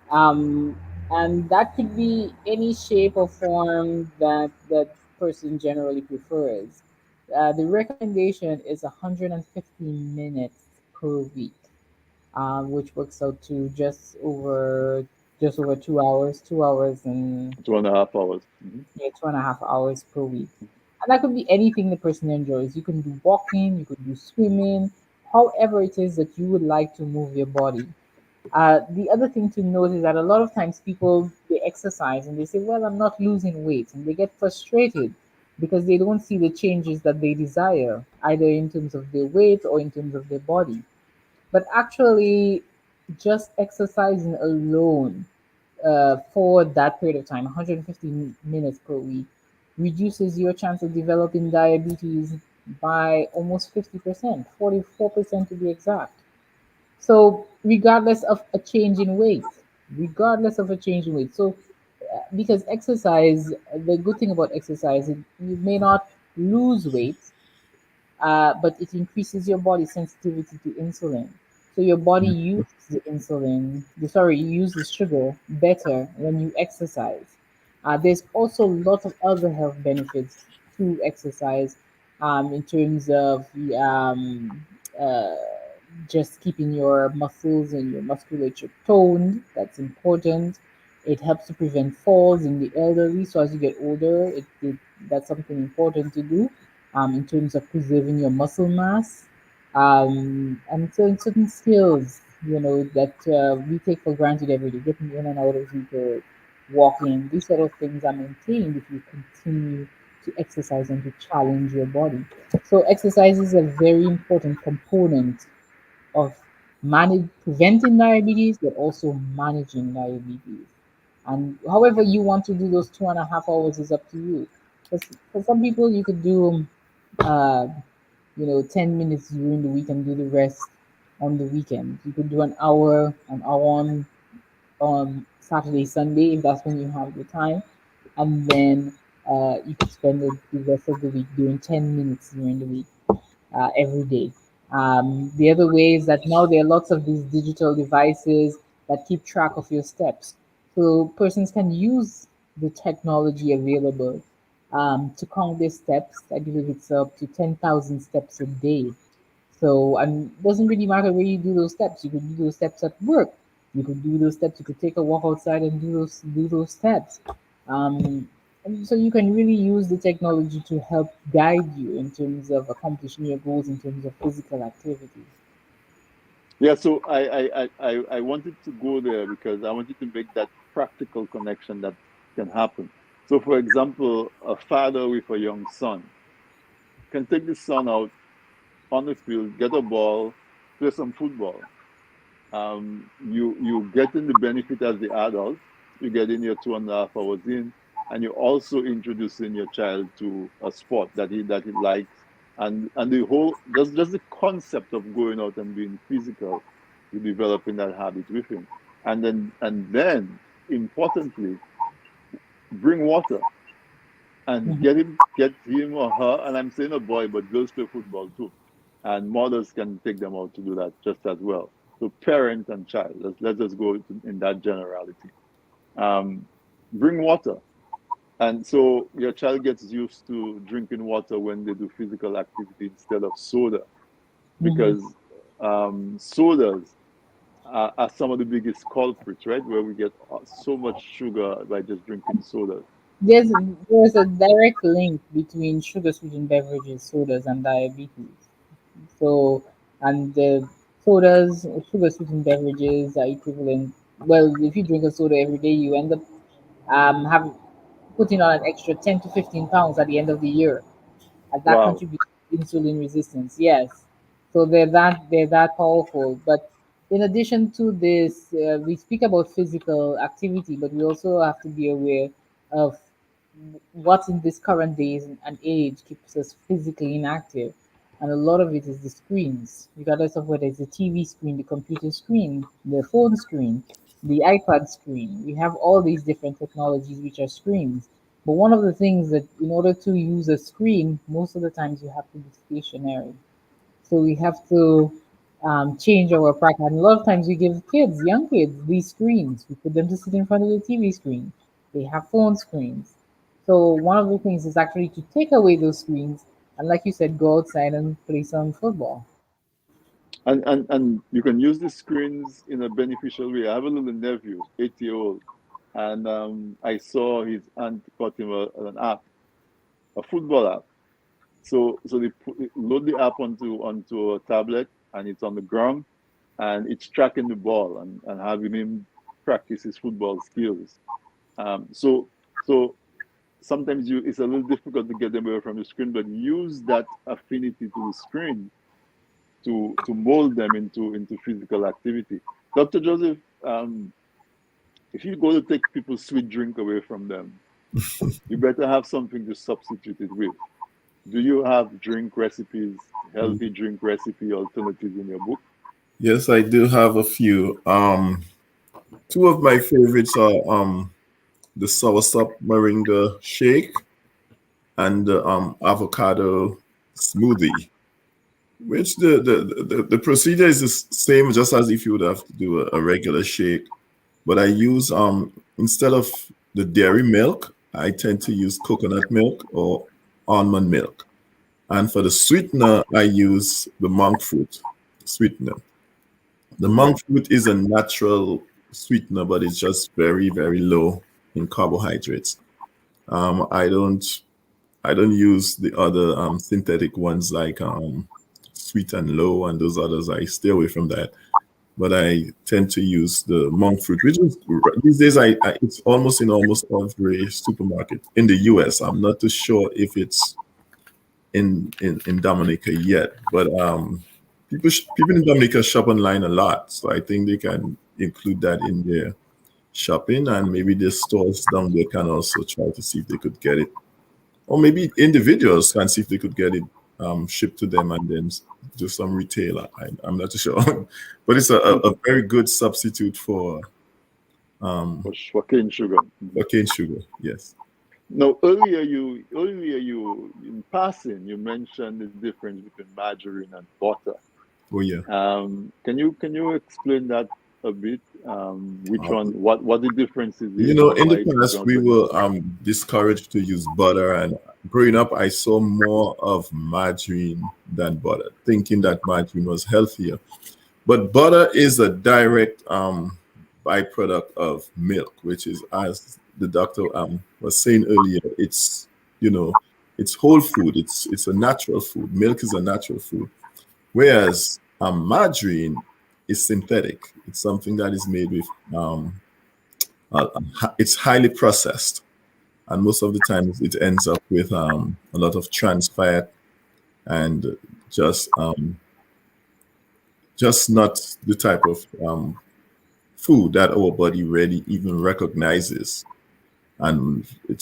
Um, and that could be any shape or form that person generally prefers. The recommendation is 150 minutes per week, which works out to just over 2 hours, 2 hours and 2.5 hours. yeah, 2.5 hours per week. And that could be anything the person enjoys. You can do walking, you could do swimming, however it is that you would like to move your body. The other thing to note is that a lot of times people they exercise and they say, "Well, I'm not losing weight," and they get frustrated because they don't see the changes that they desire, either in terms of their weight or in terms of their body. But actually, just exercising alone for that period of time, 150 minutes per week, reduces your chance of developing diabetes by almost 50%, 44% to be exact. So regardless of a change in weight, regardless of a change in weight. So because exercise, the good thing about exercise, you may not lose weight, but it increases your body sensitivity to insulin. So your body uses the insulin, uses sugar better when you exercise. There's also lots of other health benefits to exercise, in terms of uh, just keeping your muscles and your musculature toned. That's important. It helps to prevent falls in the elderly. So as you get older, that's something important to do, in terms of preserving your muscle mass. And so in certain skills, that we take for granted every day, getting in and out of vehicle, walking, these sort of things are maintained if you continue to exercise and to challenge your body. So exercise is a very important component of preventing diabetes, but also managing diabetes. And however you want to do those 2.5 hours is up to you. For some people, you could do, uh, 10 minutes during the week and do the rest on the weekend. You could do an hour on Saturday, Sunday, if that's when you have the time. And then you could spend the rest of the week doing 10 minutes during the week, every day. The other way is that now there are lots of these digital devices that keep track of your steps. So persons can use the technology available, to count their steps. I believe it's up to 10,000 steps a day. So, and it doesn't really matter where you do those steps. You could do those steps at work. You could do those steps. You could take a walk outside and do those steps. And so you can really use the technology to help guide you in terms of accomplishing your goals in terms of physical activity. Yeah, so I wanted to go there because I wanted to make that practical connection that can happen. So, for example, a father with a young son can take the son out on the field, get a ball, play some football. You getting the benefit as the adult. You get in your 2.5 hours in, and you're also introducing your child to a sport that he likes, and the whole just the concept of going out and being physical, you developing that habit with him, and then importantly, bring water and Mhm. get him or her, and I'm saying a boy, but girls play football too, and mothers can take them out to do that just as well. So parent and child, let's just go in that generality. Um, Bring water, and so your child gets used to drinking water when they do physical activity instead of soda, Mhm. because sodas are some of the biggest culprits, right? Where we get so much sugar by just drinking sodas. There's there's a direct link between sugar sweetened beverages, sodas, and diabetes. So, and the sodas, sugar sweetened beverages are equivalent. Well, if you drink a soda every day, you end up have putting on an extra 10 to 15 pounds at the end of the year, and that Wow. contributes to insulin resistance. Yes, so they're that powerful. But in addition to this, we speak about physical activity, but we also have to be aware of what in this current days and age keeps us physically inactive. And a lot of it is the screens, regardless of whether it's the TV screen, the computer screen, the phone screen, the iPad screen. We have all these different technologies which are screens. But one of the things that in order to use a screen, most of the times you have to be stationary. So we have to change our practice. And a lot of times we give kids, young kids, these screens. We put them to sit in front of the TV screen. They have phone screens. So one of the things is actually to take away those screens and, like you said, go outside and play some football. And you can use the screens in a beneficial way. I have a little nephew, 8 year old, and I saw his aunt got him an app, a football app. So they load the app onto a tablet, and it's on the ground, and it's tracking the ball and having him practice his football skills. So sometimes it's a little difficult to get them away from the screen, but use that affinity to the screen to mold them into physical activity. Dr. Joseph, if you go to take people's sweet drink away from them, you better have something to substitute it with. Do you have drink recipes, healthy drink recipe alternatives in your book? Yes, I do have a few. Two of my favorites are the soursop moringa shake and the avocado smoothie, which the procedure is the same just as if you would have to do a regular shake. But I use instead of the dairy milk, I tend to use coconut milk or almond milk. And for the sweetener, I use the monk fruit sweetener. The Okay. monk fruit is a natural sweetener, but it's just very, very low in carbohydrates. Um, I don't I don't use the other synthetic ones like Sweet and Low and those others. I stay away from that. But I tend to use the monk fruit, which is these days it's almost in almost every supermarket in the US. I'm not too sure if it's in Dominica yet, but people in Dominica shop online a lot, so I think they can include that in their shopping, and maybe the stores down there can also try to see if they could get it, or maybe individuals can see if they could get it shipped to them and then do some retailer. I'm not too sure, but it's a very good substitute for cane sugar. For cane sugar, yes. Now, earlier you in passing you mentioned the difference between margarine and butter. Oh yeah. Can you explain that a bit? Which one? What the differences You is know, and in why the it is past, we also were discouraged to use butter, and growing up, I saw more of margarine than butter, thinking that margarine was healthier. But butter is a direct byproduct of milk, which is, as the doctor was saying earlier, it's whole food. It's a natural food. Milk is a natural food, whereas margarine is synthetic. It's something that is made with it's highly processed, and most of the times it ends up with a lot of trans fat and just just not the type of food that our body really even recognizes, and it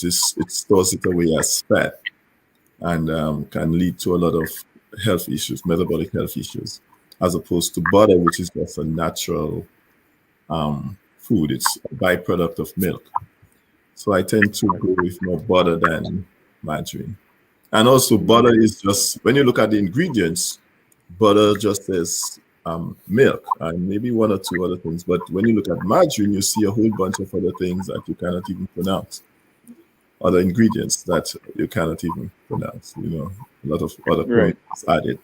stores it away as fat, and can lead to a lot of health issues, metabolic health issues, as opposed to butter, which is just a natural food. It's a byproduct of milk. So I tend to go with more butter than margarine. And also, butter is just, when you look at the ingredients, butter just says milk and maybe one or two other things. But when you look at margarine, you see a whole bunch of other things that you cannot even pronounce, other ingredients that you cannot even pronounce. A lot of other right? chemicals added.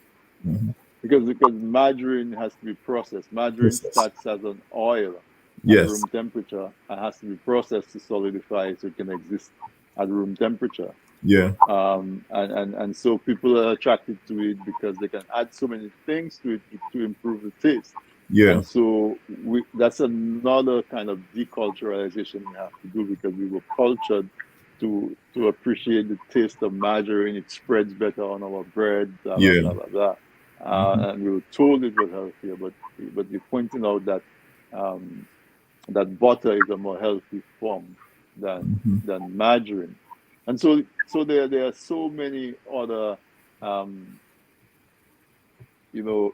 Mhm. Because margarine has to be processed. Margarine Process. starts as an oil at Yes. room temperature and has to be processed to solidify so it can exist at room temperature. Yeah. And so people are attracted to it because they can add so many things to it to improve the taste. Yeah. And so that's another kind of deculturalization we have to do, because we were cultured to appreciate the taste of margarine. It spreads better on our bread, blah blah Yeah. blah blah blah. And we were told it was healthier, but you're pointing out that that butter is a more healthy form than margarine. And so there are so many other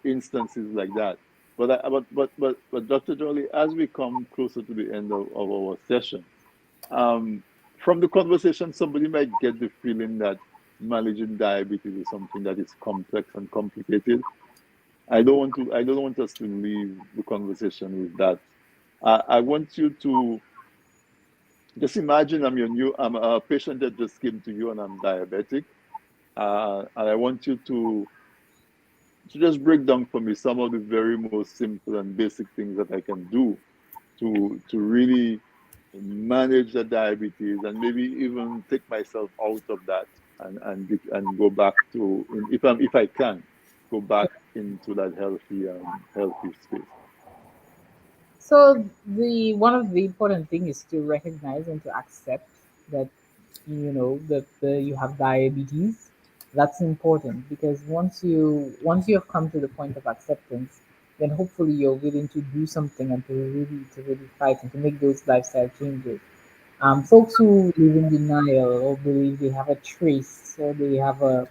instances like that. But Dr. Jolly, as we come closer to the end of our session, from the conversation, somebody might get the feeling that managing diabetes is something that is complex and complicated. I don't want us to leave the conversation with that. I want you to just imagine I'm a patient that just came to you and I'm diabetic. And I want you to just break down for me some of the very most simple and basic things that I can do to really manage the diabetes, and maybe even take myself out of that and go back to, if I can go back into that healthy space. So the one of the important thing is to recognize and to accept that that you have diabetes. That's important because once you have come to the point of acceptance, then hopefully you're willing to do something and to really fight and to make those lifestyle changes. Folks who live in denial or believe they have a trace or they have a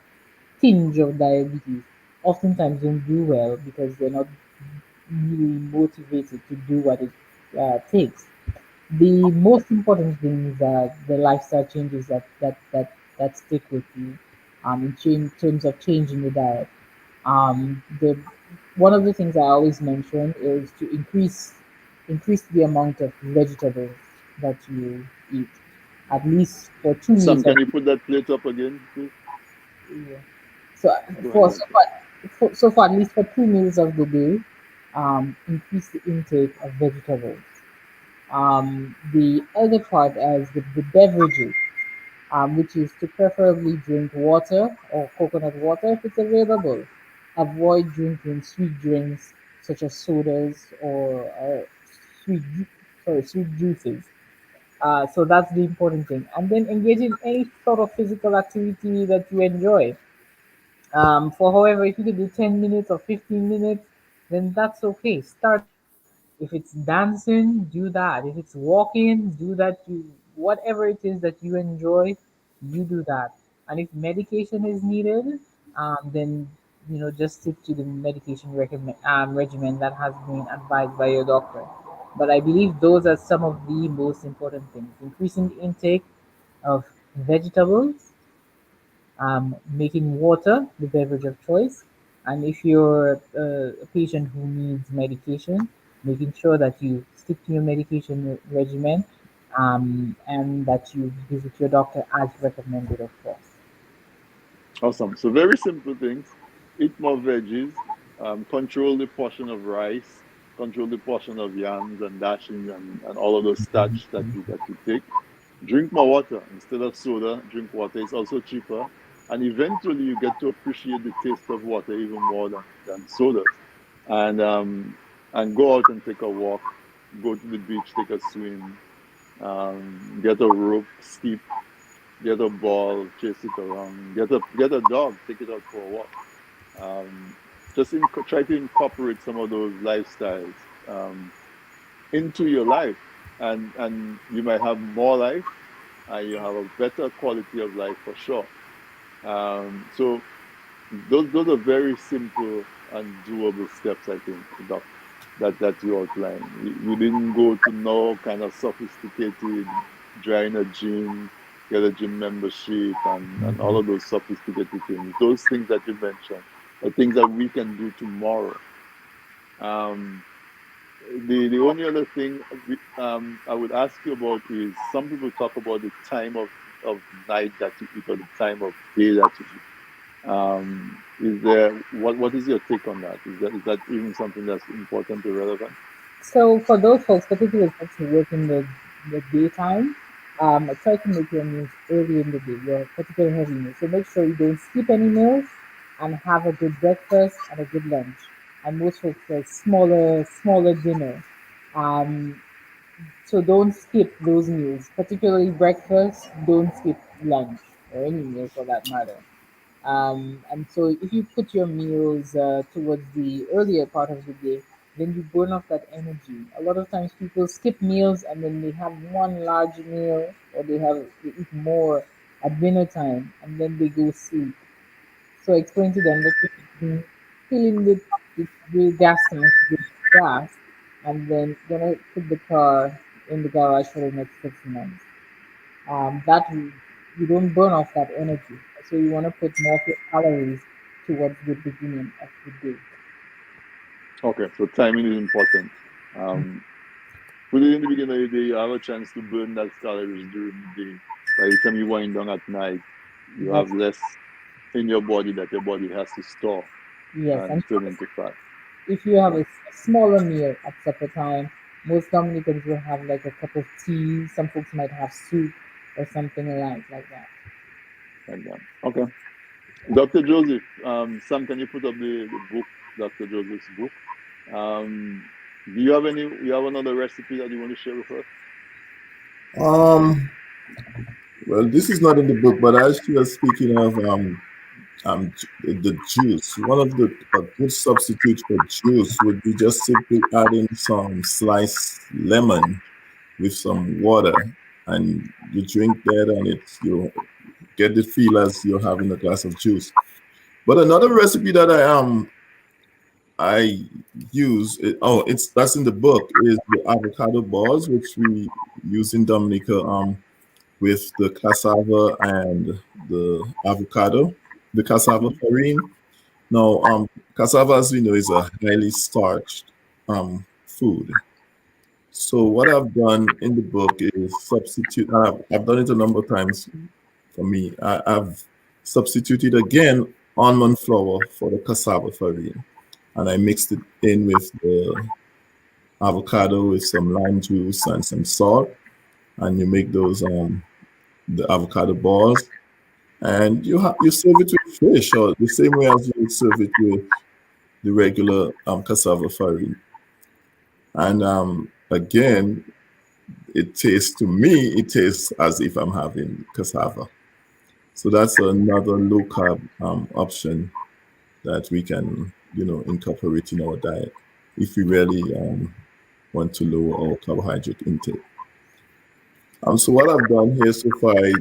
tinge of diabetes oftentimes don't do well because they're not really motivated to do what it takes. The most important things are the lifestyle changes that stick with you, in terms of changing the diet. The One of the things I always mention is to increase the amount of vegetables that you eat, at least for two Sam, meals of can you put that plate up again, please? the day. So Go ahead, for doctor. so far at least for 2 meals of the day, increase the intake of vegetables. The other part is the beverages, which is to preferably drink water or coconut water if it's available. Avoid drinking sweet drinks such as sodas or sweet juices. So that's the important thing. And then engage in any sort of physical activity that you enjoy. For however, if you could do 10 minutes or 15 minutes, then that's okay. Start there. If it's dancing, do that. If it's walking, do that. Whatever it is that you enjoy, you do that. And if medication is needed, then just stick to the medication regimen that has been advised by your doctor. But I believe those are some of the most important things: increasing the intake of vegetables, making water the beverage of choice, and if you're a patient who needs medication, making sure that you stick to your medication regimen, and that you visit your doctor as recommended, of course. Awesome. So very simple things. Eat more veggies. Control the portion of rice. Control the portion of yams and dashings and all of those starch that you take. Drink more water instead of soda. Drink water. It's also cheaper, and eventually you get to appreciate the taste of water even more than sodas. And go out and take a walk. Go to the beach. Take a swim. Get a rope. Skip. Get a ball, chase it around. Get a dog, take it out for a walk. Um, try to incorporate some of those lifestyles into your life, and you might have more life, and you have a better quality of life for sure. So those are very simple and doable steps, I think, Doc, that you outlined. You didn't go to no kind of sophisticated join a gym, get a gym membership, and all of those sophisticated things. Those things that you mentioned are things that we can do tomorrow. Um, the only other thing I would ask you about is some people talk about the time of night that you eat or the time of day that you eat. Is there what is your take on that? Is that even something that's important or relevant? So for those folks, particularly folks who work in the daytime, try to make your meals early in the day, your particular heavy meals. So make sure you don't skip any meals and have a good breakfast and a good lunch. And most folks a smaller dinner. Um, so don't skip those meals, particularly breakfast. Don't skip lunch or any meal for that matter. And so if you put your meals towards the earlier part of the day, then you burn off that energy. A lot of times people skip meals and then they have one large meal or they eat more at dinner time and then they go sleep. So explain to them that you can fill in the gas tank with gas and then gonna put the car in the garage for the next 6 months. That you don't burn off that energy. So you want to put more of your calories towards the beginning of the day. Okay, so timing is important. Um, Put it in the beginning of the day, you have a chance to burn that calories during the day. By the time you wind down at night, you have That's less in your body that your body has to store yes. and And turn into fat. if you have Yeah, a smaller meal at supper time, most Dominicans will have like a cup of tea. Some folks might have soup or something like that. like that. Okay. Dr. Joseph, Sam, can you put up the book, Dr. Joseph's book? Um, do you have another recipe that you want to share with us? Um, well, this is not in the book, but as you are speaking of the juice, one of the a good substitute for juice would be just simply adding some sliced lemon with some water, and you drink that, and you get the feel as you're having a glass of juice. But another recipe that I use it. Oh, that's in the book. Is the avocado balls, which we use in Dominica, with the cassava and the avocado, the cassava farine. Now, cassava, as we know, is a highly starched food. So what I've done in the book is substitute. I've done it a number of times. For me, I've substituted again almond flour for the cassava farine, and I mixed it in with the avocado with some lime juice and some salt, and you make those the avocado balls, and you serve it with fish, or the same way as you would serve it with the regular cassava farine. And again, it tastes as if I'm having cassava. So that's another low carb option that we can, incorporate in our diet if we really want to lower our carbohydrate intake. So what I've done here so far, I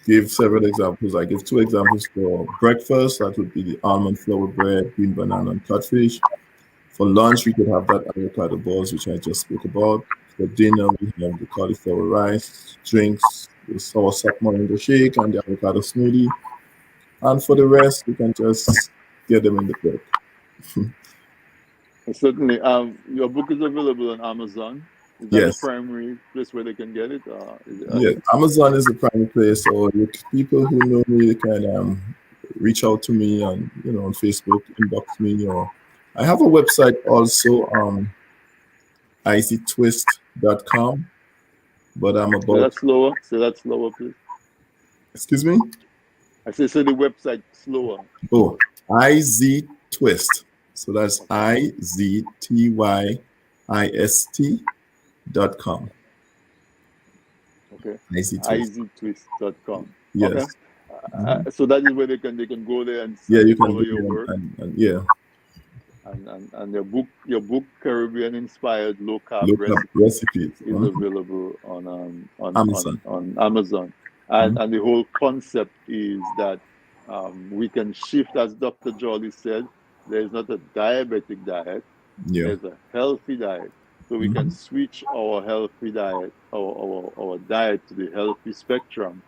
gave several examples. I gave 2 examples for breakfast. That would be the almond flour bread, green banana, and codfish. For lunch, we could have that avocado balls, which I just spoke about. For dinner, we have the cauliflower rice, drinks, the sour sap moringa shake, and the avocado smoothie. And for the rest, we can just get them in the book. Certainly. Your book is available on Amazon. Is that the Yes. primary place where they can get it? Yeah, Amazon is the primary place, or people who know me can reach out to me on on Facebook, inbox me, or I have a website also, iztwist.com, but I'm Say about. that slower. Say that slower, please. Excuse me. I say the website slower. Oh, iztwist. So that's iztwist.com. Okay. iztwist.com. iztwist.com. Yes. Okay. So that is where they can go there and Yeah, you can follow go your there work. and yeah. And your book Caribbean inspired low carb recipes is available on Amazon. on Amazon. And the whole concept is that we can shift, as Dr. Jolly said, there is not a diabetic diet, there's a healthy diet. So we can switch our healthy diet, our diet to the healthy spectrum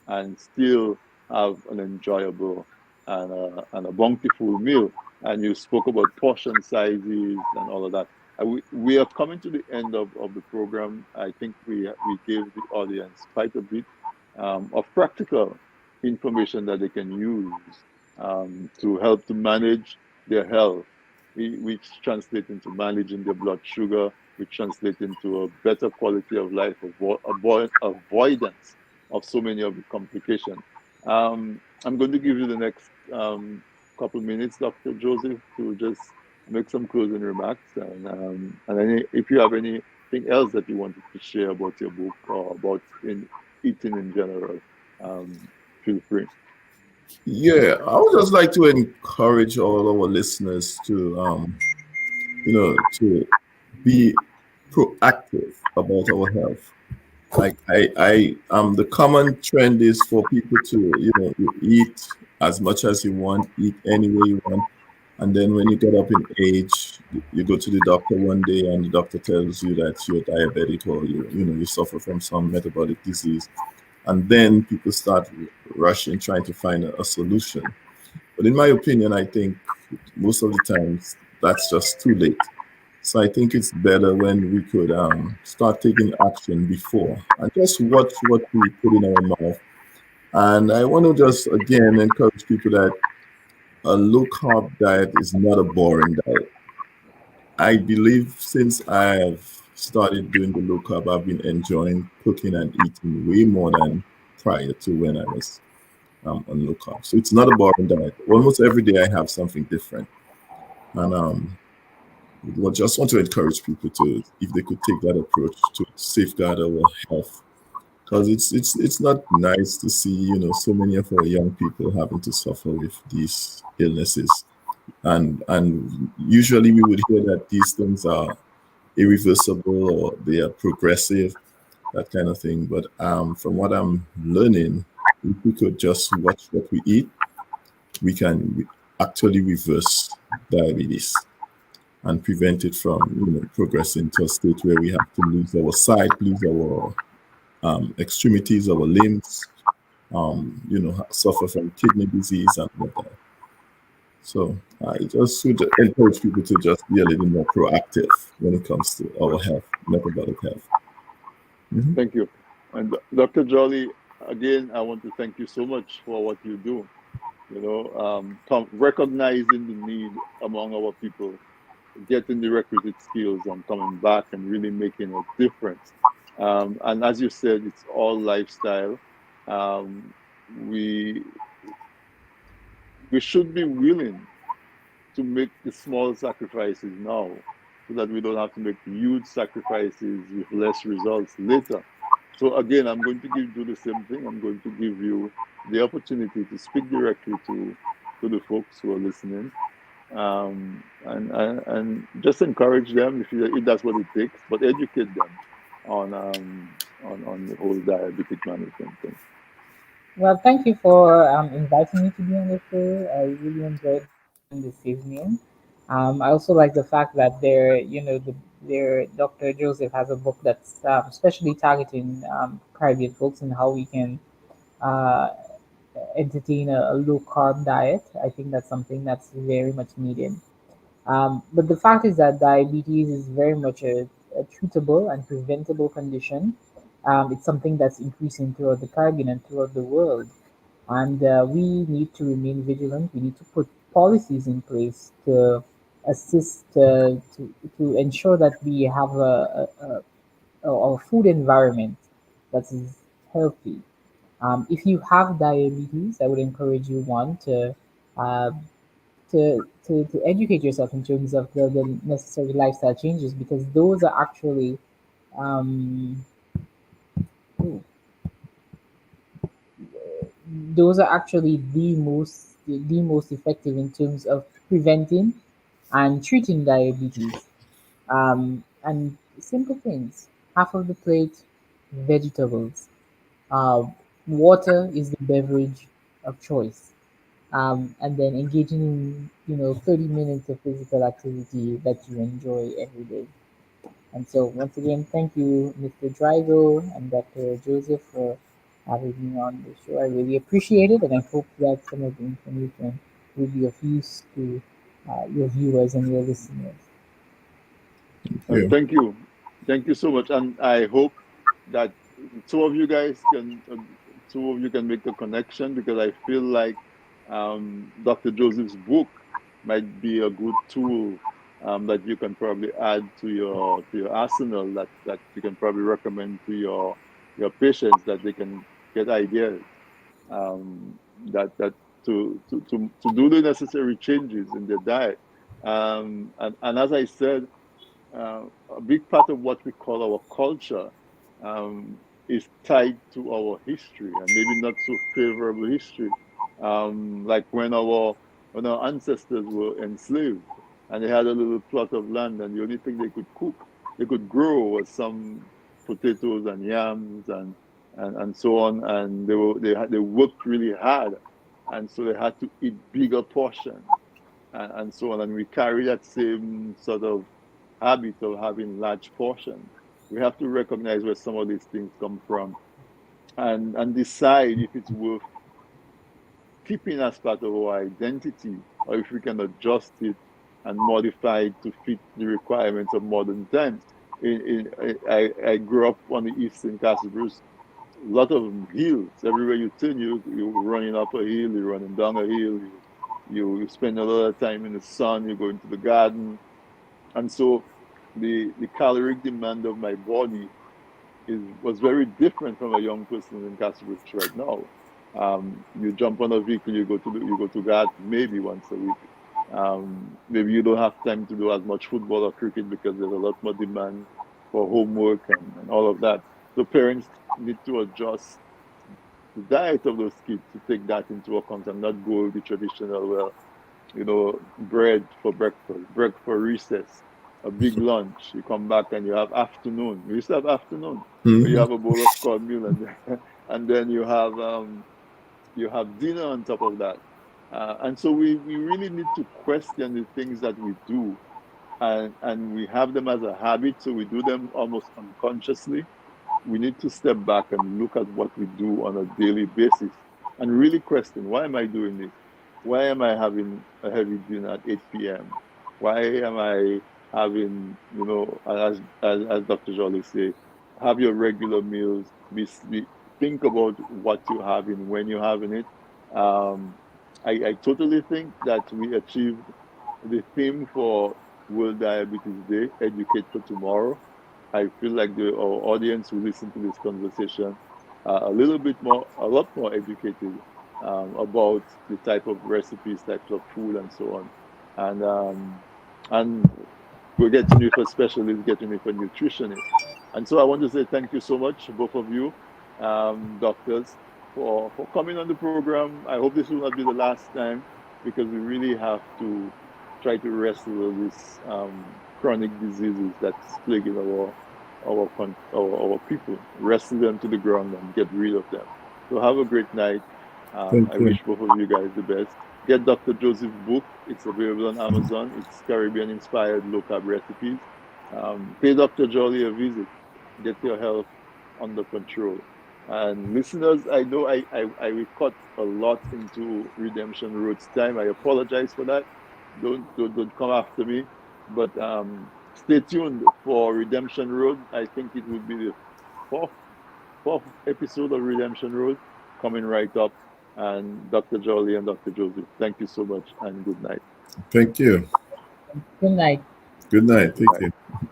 and still have an enjoyable and a bountiful meal. And you spoke about portion sizes and all of that. We are coming to the end of the program. I think we gave the audience quite a bit of practical information that they can use to help to manage their health, which translate into managing their blood sugar, which translate into a better quality of life, avoidance of so many of the complications. I'm going to give you the next couple minutes, Dr. Joseph, to just make some closing remarks, and if you have anything else that you wanted to share about your book or about eating in general, feel free. Yeah, I would just like to encourage all our listeners to, to be proactive about our health. Like the common trend is for people to, you eat as much as you want, eat any way you want, and then when you get up in age, you go to the doctor one day, and the doctor tells you that you're diabetic, or you suffer from some metabolic disease. And then people start rushing, trying to find a solution. But in my opinion, I think most of the times that's just too late. So I think it's better when we could start taking action before and just watch what we put in our mouth. And I want to just, again, encourage people that a low-carb diet is not a boring diet. I believe since I have started doing the low carb, I've been enjoying cooking and eating way more than prior to when I was on low carb. So it's not a boring diet. Almost every day I have something different. And just want to encourage people to, if they could take that approach to safeguard our health. Because it's not nice to see, so many of our young people having to suffer with these illnesses. And usually we would hear that these things are irreversible or they are progressive, that kind of thing. But from what I'm learning, if we could just watch what we eat, we can actually reverse diabetes. and prevent it from progressing to a state where we have to lose our sight, lose our extremities, our limbs, suffer from kidney disease and all that. So I just would encourage people to just be a little more proactive when it comes to our health, metabolic health. Mm-hmm. Thank you. And Dr. Jolly, again, I want to thank you so much for what you do. Recognizing the need among our people, getting the requisite skills and coming back and really making a difference. And as you said, it's all lifestyle. We should be willing to make the small sacrifices now so that we don't have to make huge sacrifices with less results later. So again, I'm going to do the same thing. I'm going to give you the opportunity to speak directly to the folks who are listening, and just encourage them if that's what it takes, but educate them on the whole diabetic management thing. Well, thank you for inviting me to be on the show. I really enjoyed this evening. I also like the fact that their Dr. Joseph has a book that's especially targeting Caribbean folks and how we can uh, entertain a low carb diet. I think that's something that's very much needed. But the fact is that diabetes is very much a treatable and preventable condition. It's something that's increasing throughout the Caribbean and throughout the world. And we need to remain vigilant. We need to put policies in place to assist to ensure that we have a food environment that is healthy. If you have diabetes, I would encourage you one uh, to educate yourself in terms of the necessary lifestyle changes because um, those are actually the most effective in terms of preventing and treating diabetes. And simple things: half of the plate, vegetables. Uh, Water is the beverage of choice. And then engaging in 30 minutes of physical activity that you enjoy every day. And so once again, thank you, Mr. Drigo and Dr. Joseph, for having me on the show. I really appreciate it, and I hope that some of the information will be of use to your viewers and your listeners. And thank you so much. And I hope that two of you guys can make a connection, because I feel like Dr. Joseph's book might be a good tool that you can probably add to your arsenal, that you can probably recommend to your patients, that they can get ideas that to do the necessary changes in their diet. And as I said, a big part of what we call our culture is tied to our history, and maybe not so favorable history. Like when our ancestors were enslaved and they had a little plot of land, and the only thing they could grow was some potatoes and yams and so on, and they worked really hard, and so they had to eat bigger portions and so on. And we carry that same sort of habit of having large portions. We have to recognize where some of these things come from, and decide if it's worth keeping as part of our identity, or if we can adjust it and modify it to fit the requirements of modern times. I grew up on the eastern Castle Bruce, a lot of hills. Everywhere you turn, you're running up a hill, you're running down a hill, you spend a lot of time in the sun, you go into the garden. And so the caloric demand of my body was very different from a young person in Castlebrooks right now. You jump on a vehicle, you go to God maybe once a week. Maybe you don't have time to do as much football or cricket because there's a lot more demand for homework and all of that. So parents need to adjust the diet of those kids to take that into account, and not go the traditional, well, bread for breakfast, bread for recess, a big lunch. You come back and you have afternoon. We used to have afternoon, where you have a bowl of cornmeal, and then you have dinner on top of that. And so we really need to question the things that we do and we have them as a habit, so we do them almost unconsciously. We need to step back and look at what we do on a daily basis and really question, why am I doing this? Why am I having a heavy dinner at 8 p.m.? Why am I having, as Dr. Jolly say, have your regular meals, think about what you're having when you're having it. Um, I totally think that we achieved the theme for World Diabetes Day, Educate for Tomorrow. I feel like our audience who listen to this conversation are a lot more educated about the type of recipes, types of food, and so on. And we're getting you for specialists, getting you for nutritionists. And so I want to say thank you so much, both of you, doctors, for coming on the program. I hope this will not be the last time because we really have to try to wrestle with these chronic diseases that's plaguing our people, wrestle them to the ground and get rid of them. So have a great night. Thank I you. wish both of you guys the best. Get Dr. Joseph's book. It's available on Amazon. It's Caribbean inspired low carb recipes. Pay Dr. Jolly a visit. Get your health under control. And listeners, I know I cut a lot into Redemption Road's time. I apologize for that. Don't come after me. But stay tuned for Redemption Road. I think it will be the fourth episode of Redemption Road coming right up. And Dr. Jolly and Dr. Joseph, thank you so much and good night. Thank you. Good night. Good night. Good Thank night. you.